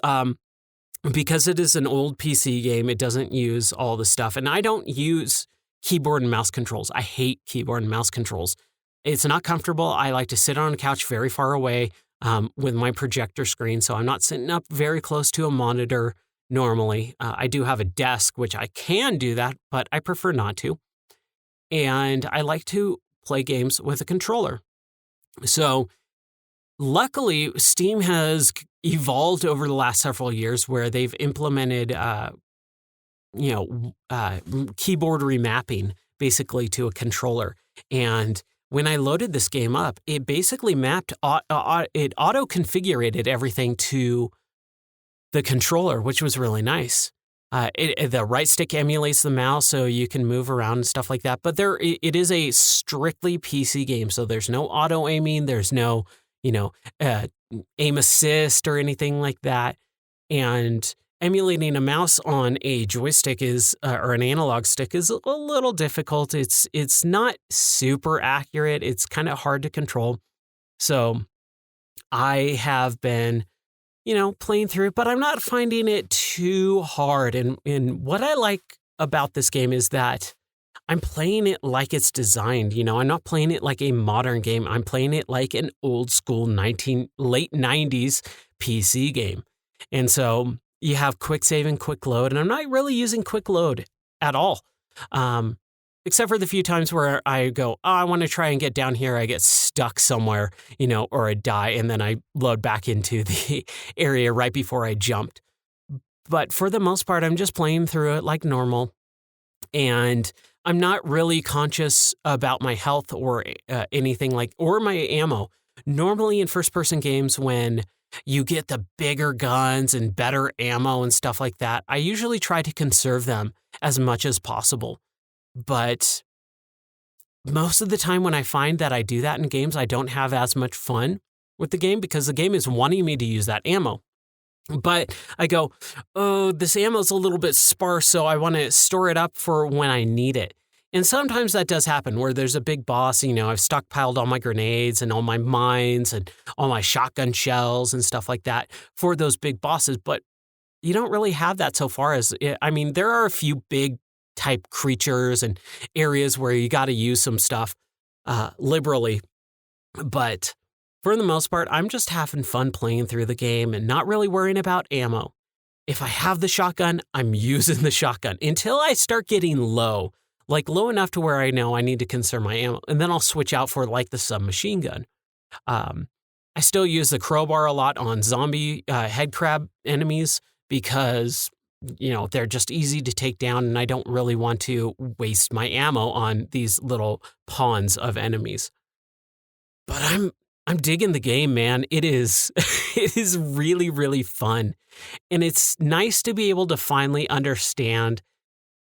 because it is an old PC game, it doesn't use all the stuff. And I don't use keyboard and mouse controls. I hate keyboard and mouse controls. It's not comfortable. I like to sit on a couch very far away with my projector screen. So I'm not sitting up very close to a monitor normally. I do have a desk, which I can do that, but I prefer not to. And I like to play games with a controller. So luckily, Steam has evolved over the last several years where they've implemented, keyboard remapping basically to a controller. And when I loaded this game up, it basically mapped, it auto-configurated everything to the controller, which was really nice. The right stick emulates the mouse, so you can move around and stuff like that. But it is a strictly PC game, so there's no auto aiming, there's no aim assist or anything like that. And emulating a mouse on a joystick or an analog stick is a little difficult. It's not super accurate. It's kind of hard to control. So I have been, playing through it, but I'm not finding it too hard. And what I like about this game is that I'm playing it like it's designed. I'm not playing it like a modern game. I'm playing it like an old school late 90s PC game. And so you have quick save and quick load, and I'm not really using quick load at all. Except for the few times where I go, I want to try and get down here. I get stuck somewhere, or I die, and then I load back into the area right before I jumped. But for the most part, I'm just playing through it like normal. And I'm not really conscious about my health or anything or my ammo. Normally in first-person games, when you get the bigger guns and better ammo and stuff like that, I usually try to conserve them as much as possible. But most of the time when I find that I do that in games, I don't have as much fun with the game because the game is wanting me to use that ammo. But I go, oh, this ammo's a little bit sparse, so I want to store it up for when I need it. And sometimes that does happen where there's a big boss, I've stockpiled all my grenades and all my mines and all my shotgun shells and stuff like that for those big bosses. But you don't really have that so far there are a few big type creatures and areas where you got to use some stuff liberally. But for the most part, I'm just having fun playing through the game and not really worrying about ammo. If I have the shotgun, I'm using the shotgun until I start getting low enough to where I know I need to conserve my ammo. And then I'll switch out for the submachine gun. I still use the crowbar a lot on zombie head crab enemies because, they're just easy to take down and I don't really want to waste my ammo on these little pawns of enemies. But I'm digging the game, man. It is it is really, really fun. And it's nice to be able to finally understand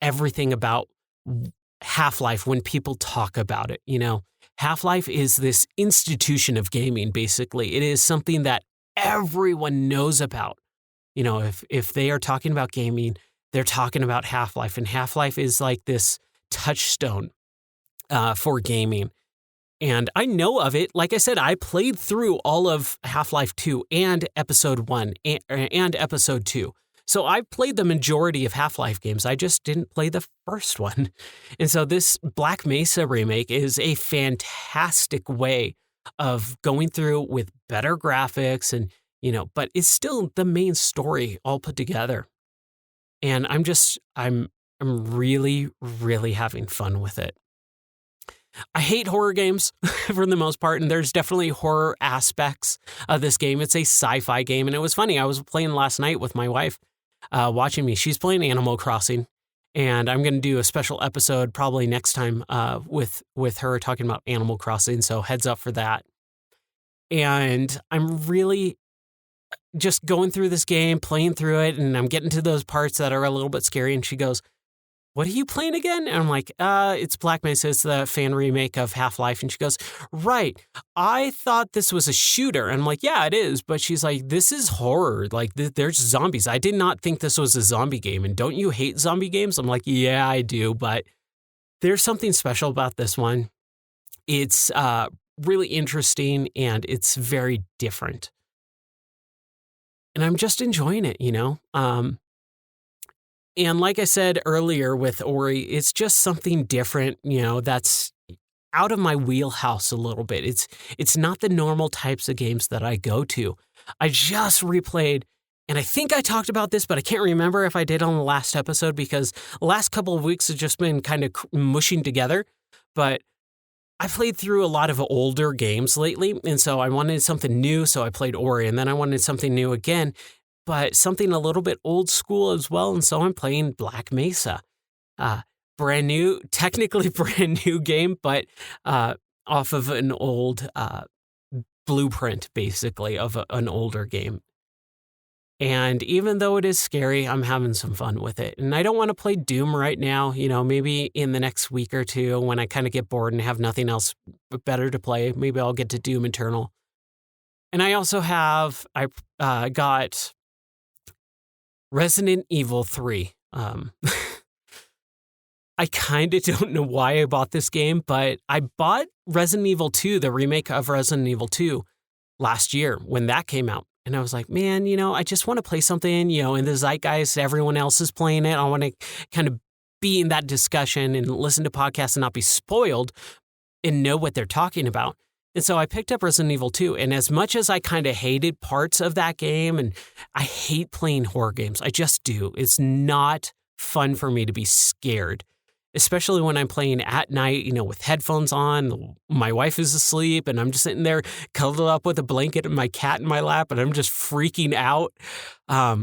everything about Half-Life when people talk about it, you know. Half-Life is this institution of gaming, basically. It is something that everyone knows about. You know, if they are talking about gaming, they're talking about Half-Life, and Half-Life is like this touchstone for gaming. And I know of it. Like I said, I played through all of Half-Life 2 and Episode 1 and Episode 2. So I've played the majority of Half-Life games. I just didn't play the first one. And so this Black Mesa remake is a fantastic way of going through with better graphics and, you know, but it's still the main story all put together. And I'm really, really having fun with it. I hate horror games for the most part, and there's definitely horror aspects of this game. It's a sci-fi game, and it was funny. I was playing last night with my wife, watching me. She's playing Animal Crossing, and I'm going to do a special episode probably next time with her talking about Animal Crossing, so heads up for that. And I'm really just going through this game, playing through it, and I'm getting to those parts that are a little bit scary, and she goes, "What are you playing again?" And I'm like, it's Black Mesa. It's the fan remake of Half-Life. And she goes, "Right. I thought this was a shooter." And I'm like, "Yeah, it is." But she's like, "This is horror. Like, there's zombies. I did not think this was a zombie game. And don't you hate zombie games?" I'm like, "Yeah, I do. But there's something special about this one. It's really interesting and it's very different. And I'm just enjoying it, you know? And like I said earlier with Ori, it's just something different, you know, that's out of my wheelhouse a little bit. It's not the normal types of games that I go to. I just replayed, and I think I talked about this, but I can't remember if I did on the last episode because the last couple of weeks have just been kind of mushing together. But I played through a lot of older games lately, and so I wanted something new, so I played Ori, and then I wanted something new again, but something a little bit old school as well, and so I'm playing Black Mesa. Brand new, technically brand new game, but off of an old blueprint, basically, of an older game. And even though it is scary, I'm having some fun with it. And I don't want to play Doom right now. You know, maybe in the next week or two when I kind of get bored and have nothing else better to play, maybe I'll get to Doom Eternal. And I also have, I got Resident Evil 3. I kind of don't know why I bought this game, but I bought Resident Evil 2, the remake of Resident Evil 2, last year when that came out. And I was like, man, you know, I just want to play something, you know, in the zeitgeist, everyone else is playing it. I want to kind of be in that discussion and listen to podcasts and not be spoiled and know what they're talking about. And so I picked up Resident Evil 2. And as much as I kind of hated parts of that game, and I hate playing horror games, I just do. It's not fun for me to be scared, especially when I'm playing at night, you know, with headphones on, my wife is asleep, and I'm just sitting there cuddled up with a blanket and my cat in my lap, and I'm just freaking out. I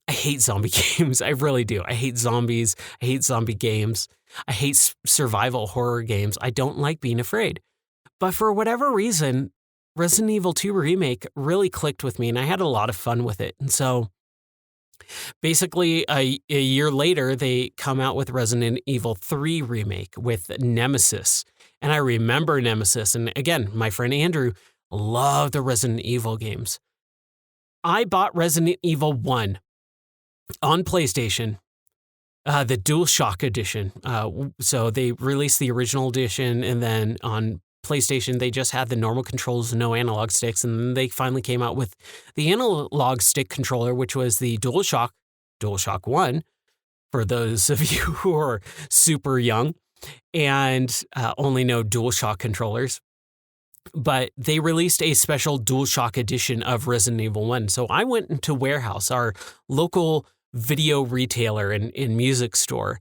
hate zombie games. I really do. I hate zombies. I hate zombie games. I hate survival horror games. I don't like being afraid. But for whatever reason, Resident Evil 2 Remake really clicked with me, and I had a lot of fun with it. And so basically, a year later, they come out with Resident Evil 3 Remake with Nemesis. And I remember Nemesis. And again, my friend Andrew loved the Resident Evil games. I bought Resident Evil 1 on PlayStation, the DualShock edition. So they released the original edition, and then on PlayStation, they just had the normal controls, no analog sticks, and then they finally came out with the analog stick controller, which was the DualShock 1, for those of you who are super young and only know DualShock controllers. But they released a special DualShock edition of Resident Evil 1. So I went into Warehouse, our local video retailer and music store,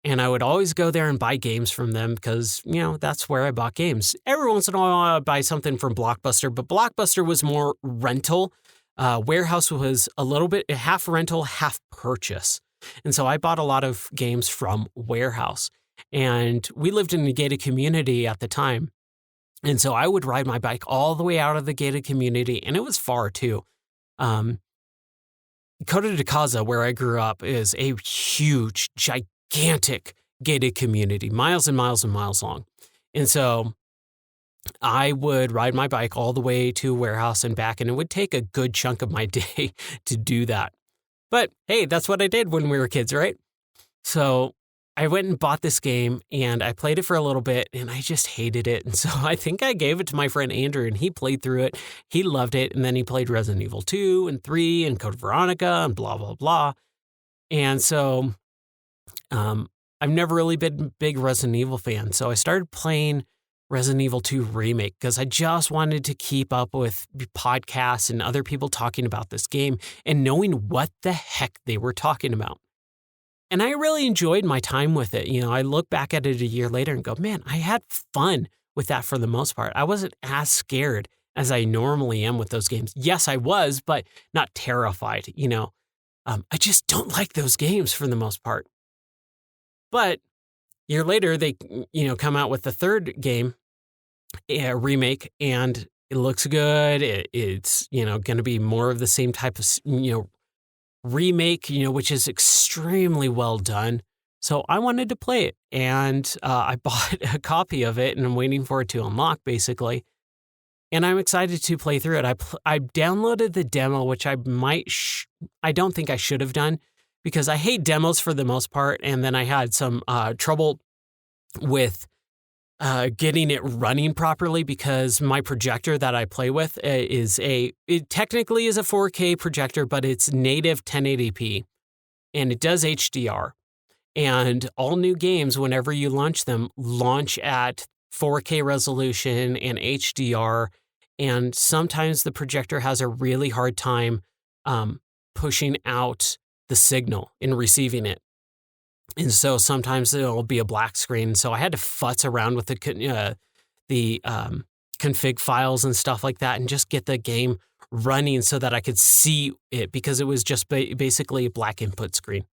and I would always go there and buy games from them because, you know, that's where I bought games. Every once in a while, I would buy something from Blockbuster, but Blockbuster was more rental. Warehouse was a little bit half rental, half purchase. And so I bought a lot of games from Warehouse. And we lived in a gated community at the time. And so I would ride my bike all the way out of the gated community, and it was far too. Coto de Caza, where I grew up, is a huge, gigantic gated community, miles and miles and miles long. And so I would ride my bike all the way to warehouse and back, and it would take a good chunk of my day to do that. But hey, that's what I did when we were kids, right? So I went and bought this game, and I played it for a little bit, and I just hated it. And so I think I gave it to my friend Andrew, and he played through it. He loved it, and then he played Resident Evil 2 and 3 and Code Veronica and blah, blah, blah. And so I've never really been a big Resident Evil fan, so I started playing Resident Evil 2 Remake because I just wanted to keep up with podcasts and other people talking about this game and knowing what the heck they were talking about. And I really enjoyed my time with it. I look back at it a year later and go, man, I had fun with that for the most part. I wasn't as scared as I normally am with those games. Yes, I was, but not terrified. I just don't like those games for the most part. But a year later, they, come out with the third game, remake, and it looks good. It's, going to be more of the same type of, remake, which is extremely well done. So I wanted to play it, and I bought a copy of it, and I'm waiting for it to unlock, basically. And I'm excited to play through it. I downloaded the demo, which I I don't think I should have done, because I hate demos for the most part, and then I had some trouble with getting it running properly because my projector that I play with it technically is a 4K projector, but it's native 1080p, and it does HDR. And all new games, whenever you launch them, launch at 4K resolution and HDR, and sometimes the projector has a really hard time pushing out the signal and receiving it. And so sometimes it'll be a black screen. So I had to futz around with the config files and stuff like that and just get the game running so that I could see it, because it was just basically a black input screen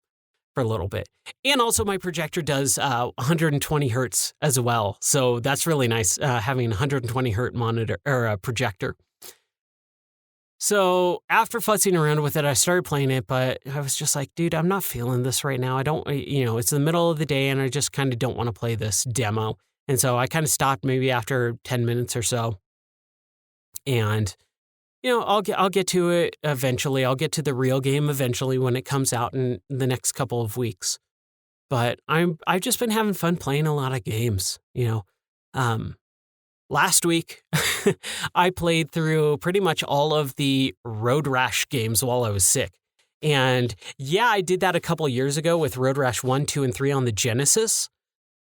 for a little bit. And also my projector does 120 hertz as well. So that's really nice, having a 120 hertz monitor or a projector. So after futzing around with it, I started playing it, but I was just like, dude, I'm not feeling this right now. I don't, it's the middle of the day and I just kind of don't want to play this demo. And so I kind of stopped maybe after 10 minutes or so. And, I'll get to it eventually. I'll get to the real game eventually when it comes out in the next couple of weeks. But I've just been having fun playing a lot of games, Last week, I played through pretty much all of the Road Rash games while I was sick. And yeah, I did that a couple years ago with Road Rash 1, 2, and 3 on the Genesis.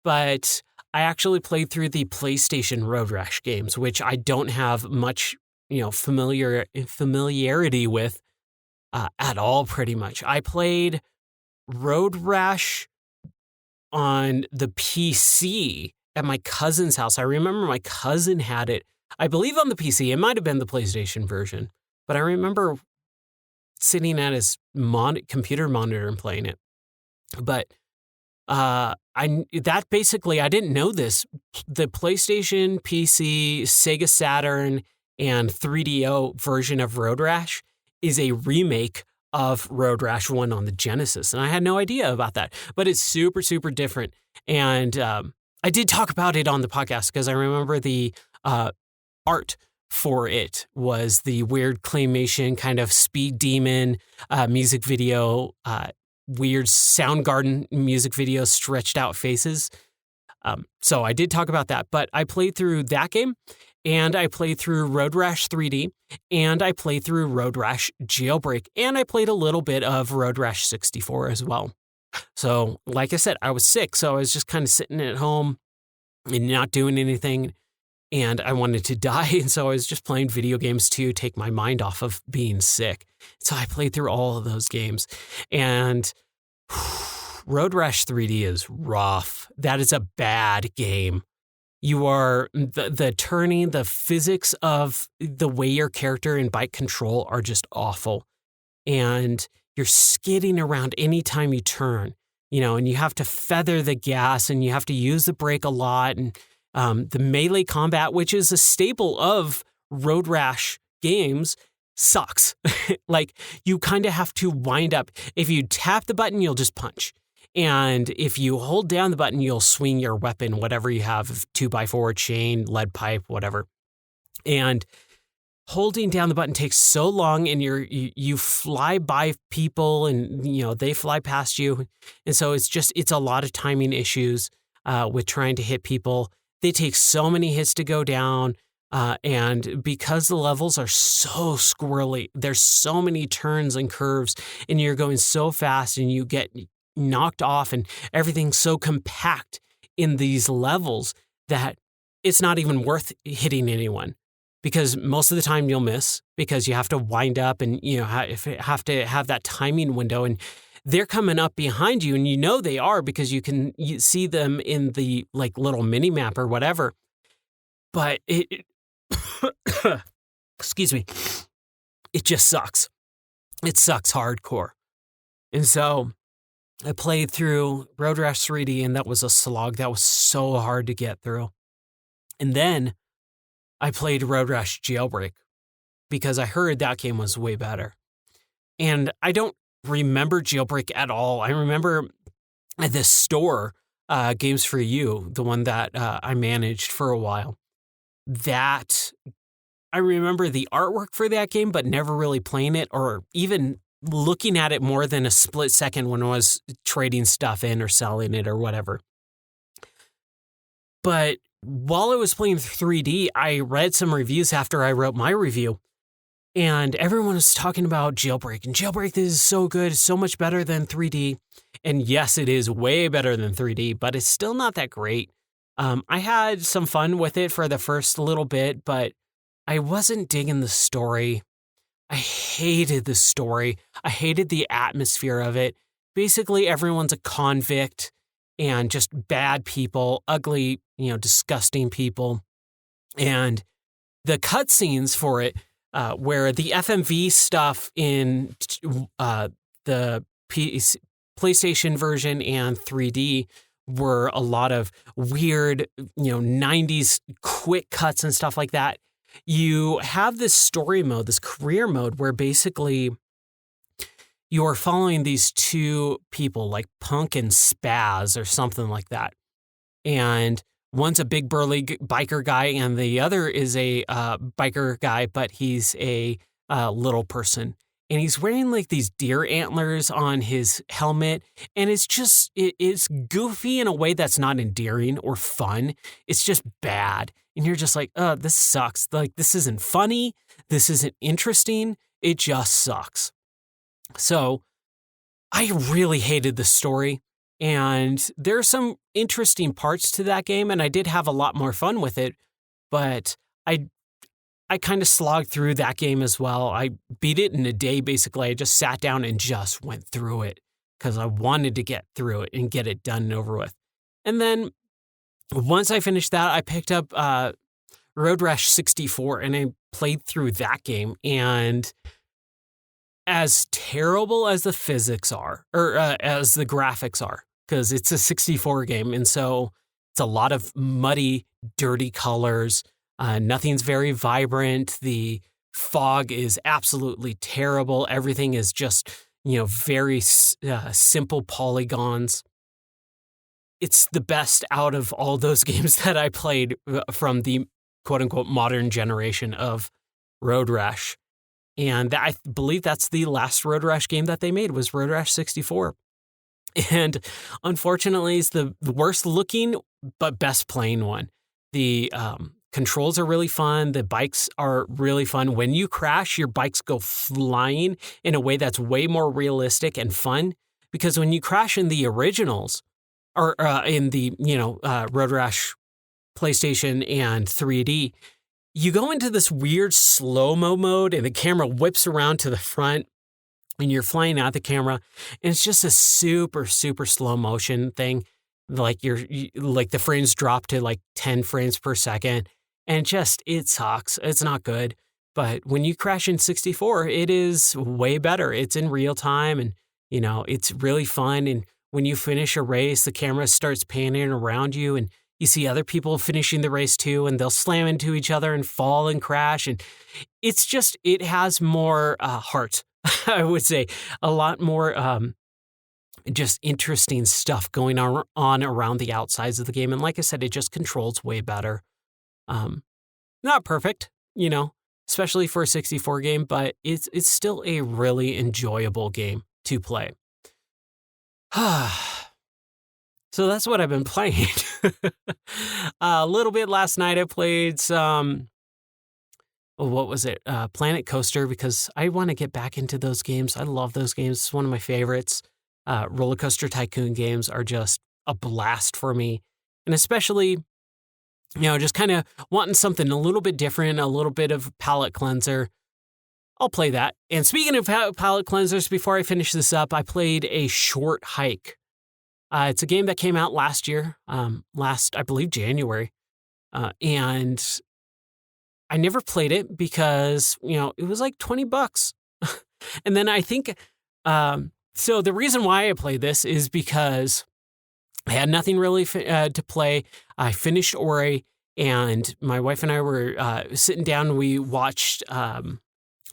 But I actually played through the PlayStation Road Rash games, which I don't have much, familiarity with at all, pretty much. I played Road Rash on the PC at my cousin's house. I remember my cousin had it, I believe, on the PC. It might have been the PlayStation version, but I remember sitting at his computer monitor and playing it. But I didn't know this. The PlayStation, PC, Sega Saturn, and 3DO version of Road Rash is a remake of Road Rash 1 on the Genesis, and I had no idea about that. But it's super, super different, and I did talk about it on the podcast because I remember the art for it was the weird claymation kind of Speed Demon music video, weird Soundgarden music video, stretched out faces. So I did talk about that, but I played through that game, and I played through Road Rash 3D, and I played through Road Rash Jailbreak, and I played a little bit of Road Rash 64 as well. So, like I said, I was sick, so I was just kind of sitting at home and not doing anything, and I wanted to die, and so I was just playing video games to take my mind off of being sick. So I played through all of those games, and Road Rash 3D is rough. That is a bad game. You are, the turning, the physics of the way your character and bike control are just awful, and you're skidding around anytime you turn, and you have to feather the gas and you have to use the brake a lot. And The melee combat, which is a staple of Road Rash games, sucks. Like, you kind of have to wind up. If you tap the button, you'll just punch. And if you hold down the button, you'll swing your weapon, whatever you have, 2x4, chain, lead pipe, whatever. And holding down the button takes so long, and you fly by people, and they fly past you. And so it's a lot of timing issues with trying to hit people. They take so many hits to go down. And because the levels are so squirrely, there's so many turns and curves, and you're going so fast, and you get knocked off, and everything's so compact in these levels that it's not even worth hitting anyone, because most of the time you'll miss because you have to wind up, and have to have that timing window, and they're coming up behind you, and they are because you see them in the little mini map or whatever. But it excuse me, it just sucks. It sucks hardcore. And so I played through Road Rash 3D, and that was a slog. That was so hard to get through. And then I played Road Rash Jailbreak because I heard that game was way better. And I don't remember Jailbreak at all. I remember at this store, Games for You, the one that I managed for a while, that I remember the artwork for that game, but never really playing it or even looking at it more than a split second when I was trading stuff in or selling it or whatever. But while I was playing 3D, I read some reviews after I wrote my review, and everyone was talking about Jailbreak. And Jailbreak is so good, it's so much better than 3D. And yes, it is way better than 3D, but it's still not that great. I had some fun with it for the first little bit, but I wasn't digging the story. I hated the story. I hated the atmosphere of it. Basically, everyone's a convict and just bad people, ugly, disgusting people. And the cutscenes for it, where the FMV stuff in the PlayStation version and 3D were a lot of weird, 90s quick cuts and stuff like that. You have this story mode, this career mode, where basically you're following these two people like Punk and Spaz or something like that. And one's a big burly biker guy, and the other is a biker guy, but he's a little person. And he's wearing these deer antlers on his helmet. And it's just, it's goofy in a way that's not endearing or fun. It's just bad. And you're just like, oh, this sucks. This isn't funny. This isn't interesting. It just sucks. So I really hated the story. And there are some interesting parts to that game. And I did have a lot more fun with it. But I kind of slogged through that game as well. I beat it in a day, basically. I just sat down and just went through it because I wanted to get through it and get it done and over with. And then once I finished that, I picked up Road Rash 64 and I played through that game. And as terrible as the physics are, or as the graphics are, because it's a 64 game, and so it's a lot of muddy, dirty colors. Nothing's very vibrant. The fog is absolutely terrible. Everything is just, very simple polygons. It's the best out of all those games that I played from the quote-unquote modern generation of Road Rash. And I believe that's the last Road Rash game that they made, was Road Rash 64. And unfortunately, it's the worst looking but best playing one. The controls are really fun. The bikes are really fun. When you crash, your bikes go flying in a way that's way more realistic and fun. Because when you crash in the originals, or in the, Road Rash PlayStation and 3D, you go into this weird slow-mo mode and the camera whips around to the front and you're flying out the camera. And it's just a super, super slow motion thing. Like the frames drop to 10 frames per second. And it sucks. It's not good. But when you crash in 64, it is way better. It's in real time and, it's really fun. And when you finish a race, the camera starts panning around you and you see other people finishing the race too, and they'll slam into each other and fall and crash. And it's just, it has more heart, I would say, a lot more just interesting stuff going on around the outsides of the game. And like I said, it just controls way better. Not perfect, especially for a 64 game, but it's still a really enjoyable game to play. So that's what I've been playing. A little bit last night I played some, what was it? Planet Coaster, because I want to get back into those games. I love those games. It's one of my favorites. Roller Coaster Tycoon games are just a blast for me. And especially, just kind of wanting something a little bit different, a little bit of palate cleanser. I'll play that. And speaking of palate cleansers, before I finish this up, I played a Short Hike. It's a game that came out last year, I believe, January. And I never played it because, it was like $20. And then I think, so the reason why I played this is because I had nothing really to play. I finished Ori, and my wife and I were sitting down, and we watched,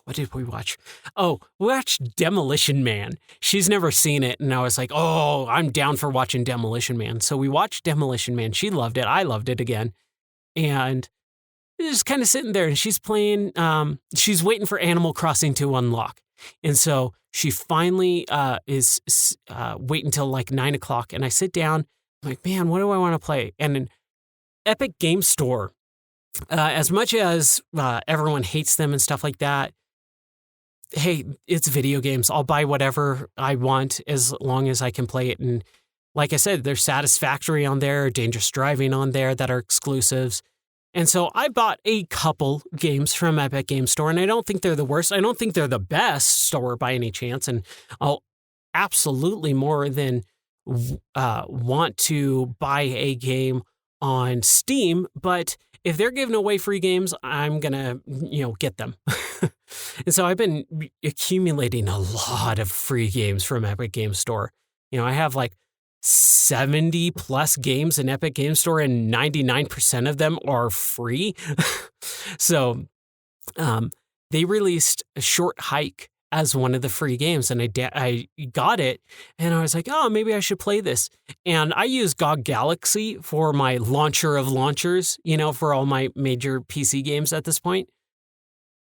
what did we watch? Oh, we watched Demolition Man. She's never seen it, and I was like, oh, I'm down for watching Demolition Man. So we watched Demolition Man. She loved it. I loved it again. And just kind of sitting there, and she's playing, she's waiting for Animal Crossing to unlock. And so she finally is waiting until like 9 o'clock, and I sit down. I'm like, man, what do I want to play? And an Epic Game Store, as much as everyone hates them and stuff like that, hey, it's video games. I'll buy whatever I want as long as I can play it. And like I said, there's Satisfactory on there, Dangerous Driving on there that are exclusives. And so I bought a couple games from Epic Game Store, and I don't think they're the worst. I don't think they're the best store by any chance, and I'll absolutely more than want to buy a game on Steam, but if they're giving away free games, I'm going to, get them. And so I've been accumulating a lot of free games from Epic Game Store. I have like 70 plus games in Epic Game Store, and 99% of them are free. So they released a Short Hike as one of the free games, and I got it, and I was like, oh, maybe I should play this. And I use GOG Galaxy for my launcher of launchers, for all my major PC games at this point,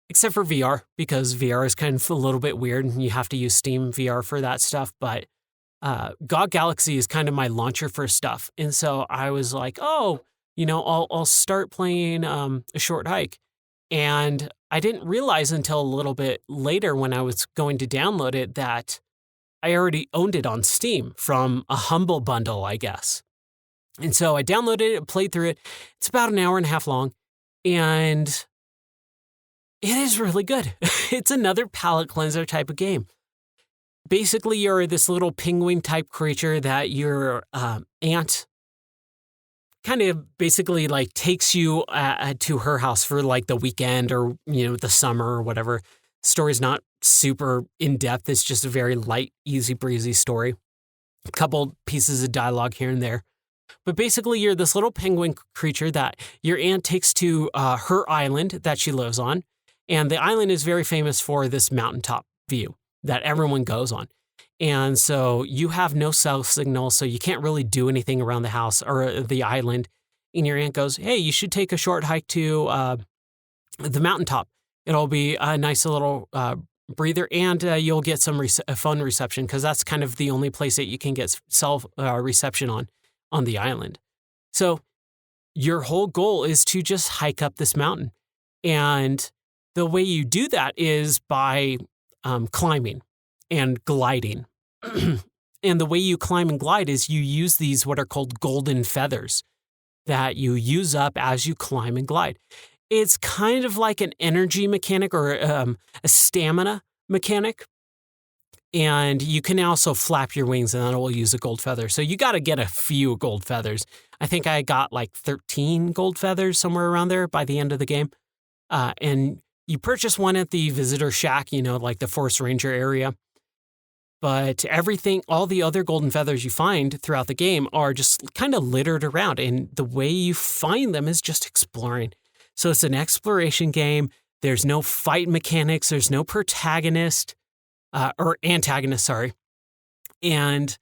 except for VR, because VR is kind of a little bit weird, and you have to use Steam VR for that stuff, but GOG Galaxy is kind of my launcher for stuff. And so I was like, oh, I'll start playing a Short Hike. And I didn't realize until a little bit later when I was going to download it that I already owned it on Steam from a Humble Bundle, I guess. And so I downloaded it, played through it. It's about an hour and a half long, and it is really good. It's another palate cleanser type of game. Basically, you're this little penguin type creature that your aunt kind of basically like takes you to her house for like the weekend or, the summer or whatever. Story's not super in depth. It's just a very light, easy breezy story. A couple pieces of dialogue here and there. But basically, you're this little penguin creature that your aunt takes to her island that she lives on. And the island is very famous for this mountaintop view that everyone goes on. And so you have no cell signal, so you can't really do anything around the house or the island. And your aunt goes, hey, you should take a short hike to the mountaintop. It'll be a nice little breather, and you'll get some phone reception, because that's kind of the only place that you can get cell reception on the island. So your whole goal is to just hike up this mountain. And the way you do that is by climbing and gliding. And the way you climb and glide is you use these what are called golden feathers that you use up as you climb and glide. It's kind of like an energy mechanic or a stamina mechanic. And you can also flap your wings, and then it will use a gold feather. So you got to get a few gold feathers. I think I got like 13 gold feathers, somewhere around there by the end of the game. And you purchase one at the visitor shack, like the Forest Ranger area. but everything, all the other golden feathers you find throughout the game are just kind of littered around. And the way you find them is just exploring. So it's an exploration game. There's no fight mechanics. There's no protagonist or antagonist, sorry. And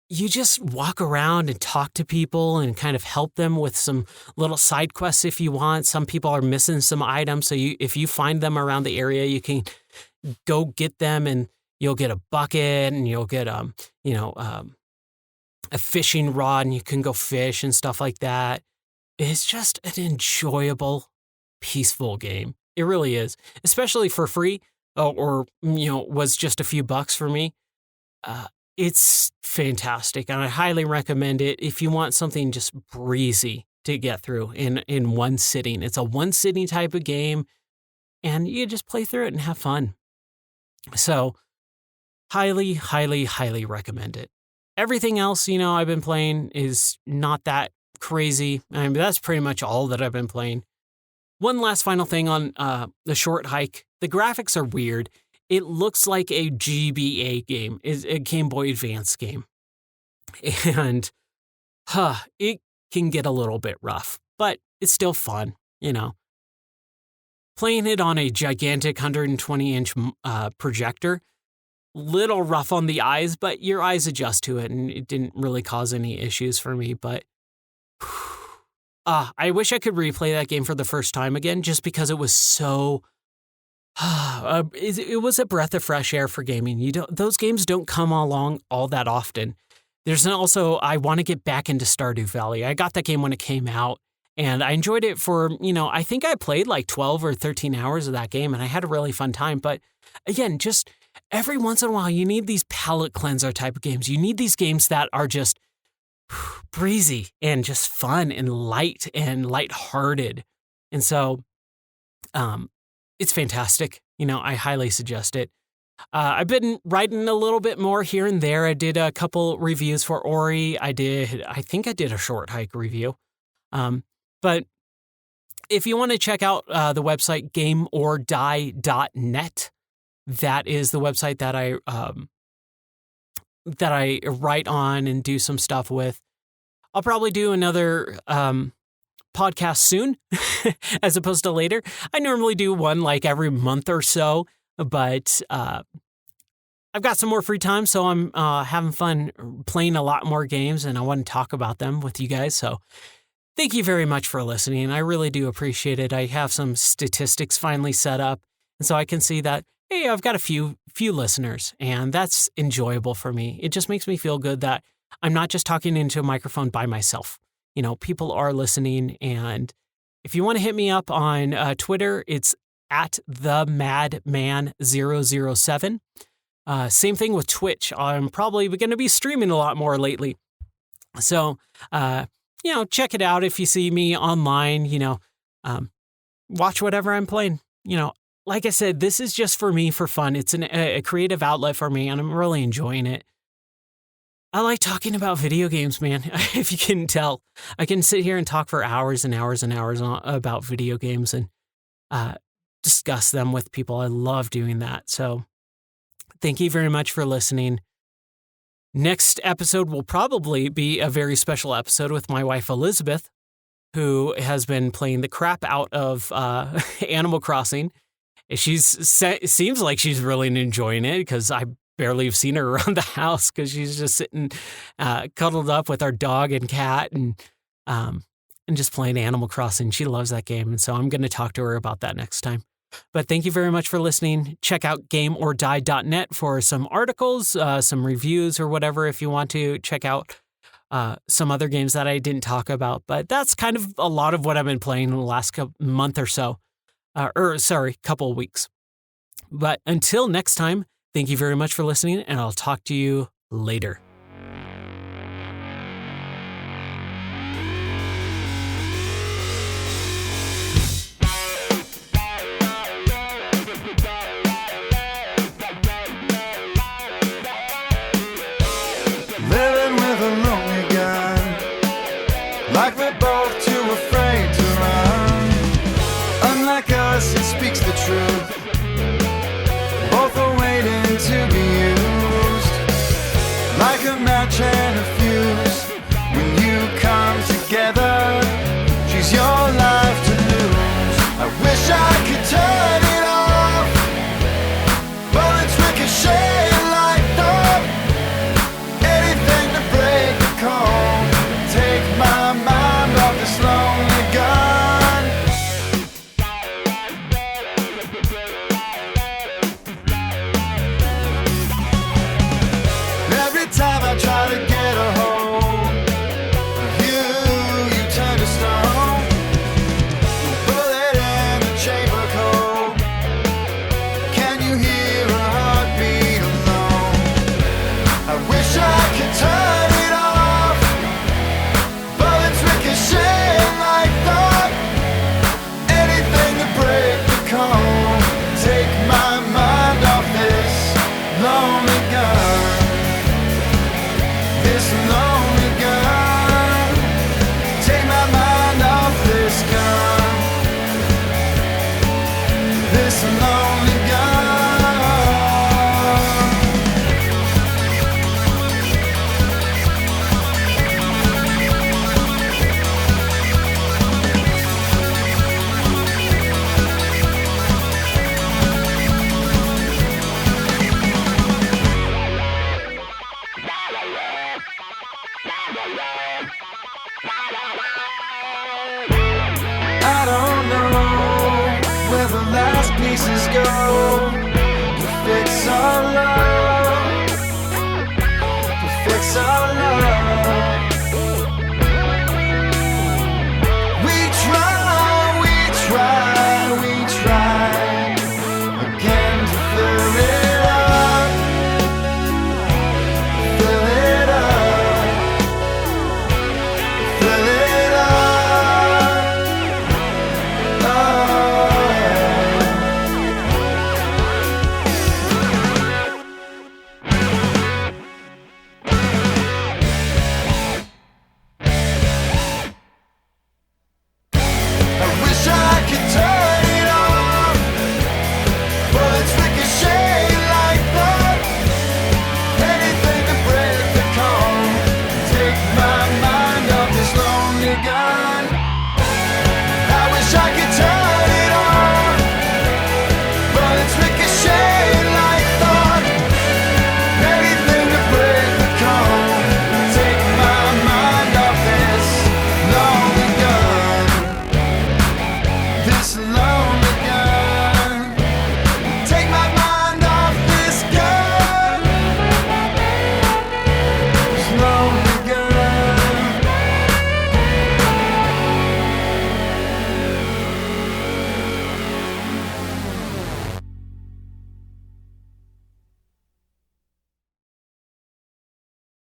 you just walk around and talk to people and kind of help them with some little side quests if you want. Some people are missing some items. So if you find them around the area, you can go get them and you'll get a bucket and you'll get, a fishing rod and you can go fish and stuff like that. It's just an enjoyable, peaceful game. It really is, especially for free or was just a few bucks for me. It's fantastic, and I highly recommend it if you want something just breezy to get through in one sitting. It's a one-sitting type of game, and you just play through it and have fun. So, highly, highly, highly recommend it. Everything else, I've been playing is not that crazy. I mean, that's pretty much all that I've been playing. One last final thing on the short hike. The graphics are weird. It looks like a GBA game, is a Game Boy Advance game. And it can get a little bit rough, but it's still fun, Playing it on a gigantic 120-inch projector, little rough on the eyes, but your eyes adjust to it, and it didn't really cause any issues for me. But I wish I could replay that game for the first time again, just because it was so... it was a breath of fresh air for gaming. Those games don't come along all that often. There's also, I want to get back into Stardew Valley. I got that game when it came out, and I enjoyed it for, I think I played like 12 or 13 hours of that game, and I had a really fun time. But again, just every once in a while, you need these palate cleanser type of games. You need these games that are just breezy and just fun and light and lighthearted. And so, it's fantastic. I highly suggest it. I've been writing a little bit more here and there. I did a couple reviews for Ori. I think I did a short hike review. But if you want to check out the website gameordie.net, that is the website that I write on and do some stuff with. I'll probably do another podcast soon as opposed to later. I normally do one like every month or so, but I've got some more free time, so I'm having fun playing a lot more games, and I want to talk about them with you guys. So thank you very much for listening. I really do appreciate it. I have some statistics finally set up, and so I can see that, hey, I've got a few listeners, and that's enjoyable for me. It just makes me feel good that I'm not just talking into a microphone by myself. People are listening, and if you want to hit me up on Twitter, it's at themadman007. Same thing with Twitch. I'm probably going to be streaming a lot more lately. So, check it out if you see me online, watch whatever I'm playing. Like I said, this is just for me for fun. It's a creative outlet for me, and I'm really enjoying it. I like talking about video games, man. If you can tell, I can sit here and talk for hours and hours and hours about video games and discuss them with people. I love doing that. So thank you very much for listening. Next episode will probably be a very special episode with my wife, Elizabeth, who has been playing the crap out of Animal Crossing. Seems like she's really enjoying it because I barely have seen her around the house because she's just sitting cuddled up with our dog and cat and just playing Animal Crossing. She loves that game, and so I'm going to talk to her about that next time. But thank you very much for listening. Check out gameordie.net for some articles, some reviews or whatever if you want to check out some other games that I didn't talk about. But that's kind of a lot of what I've been playing in the last month or so. Couple of weeks. But until next time, thank you very much for listening, and I'll talk to you later. Living with a lonely guy, like we're both too afraid to run. Unlike us, he speaks the truth. Both are waiting to be used. Turn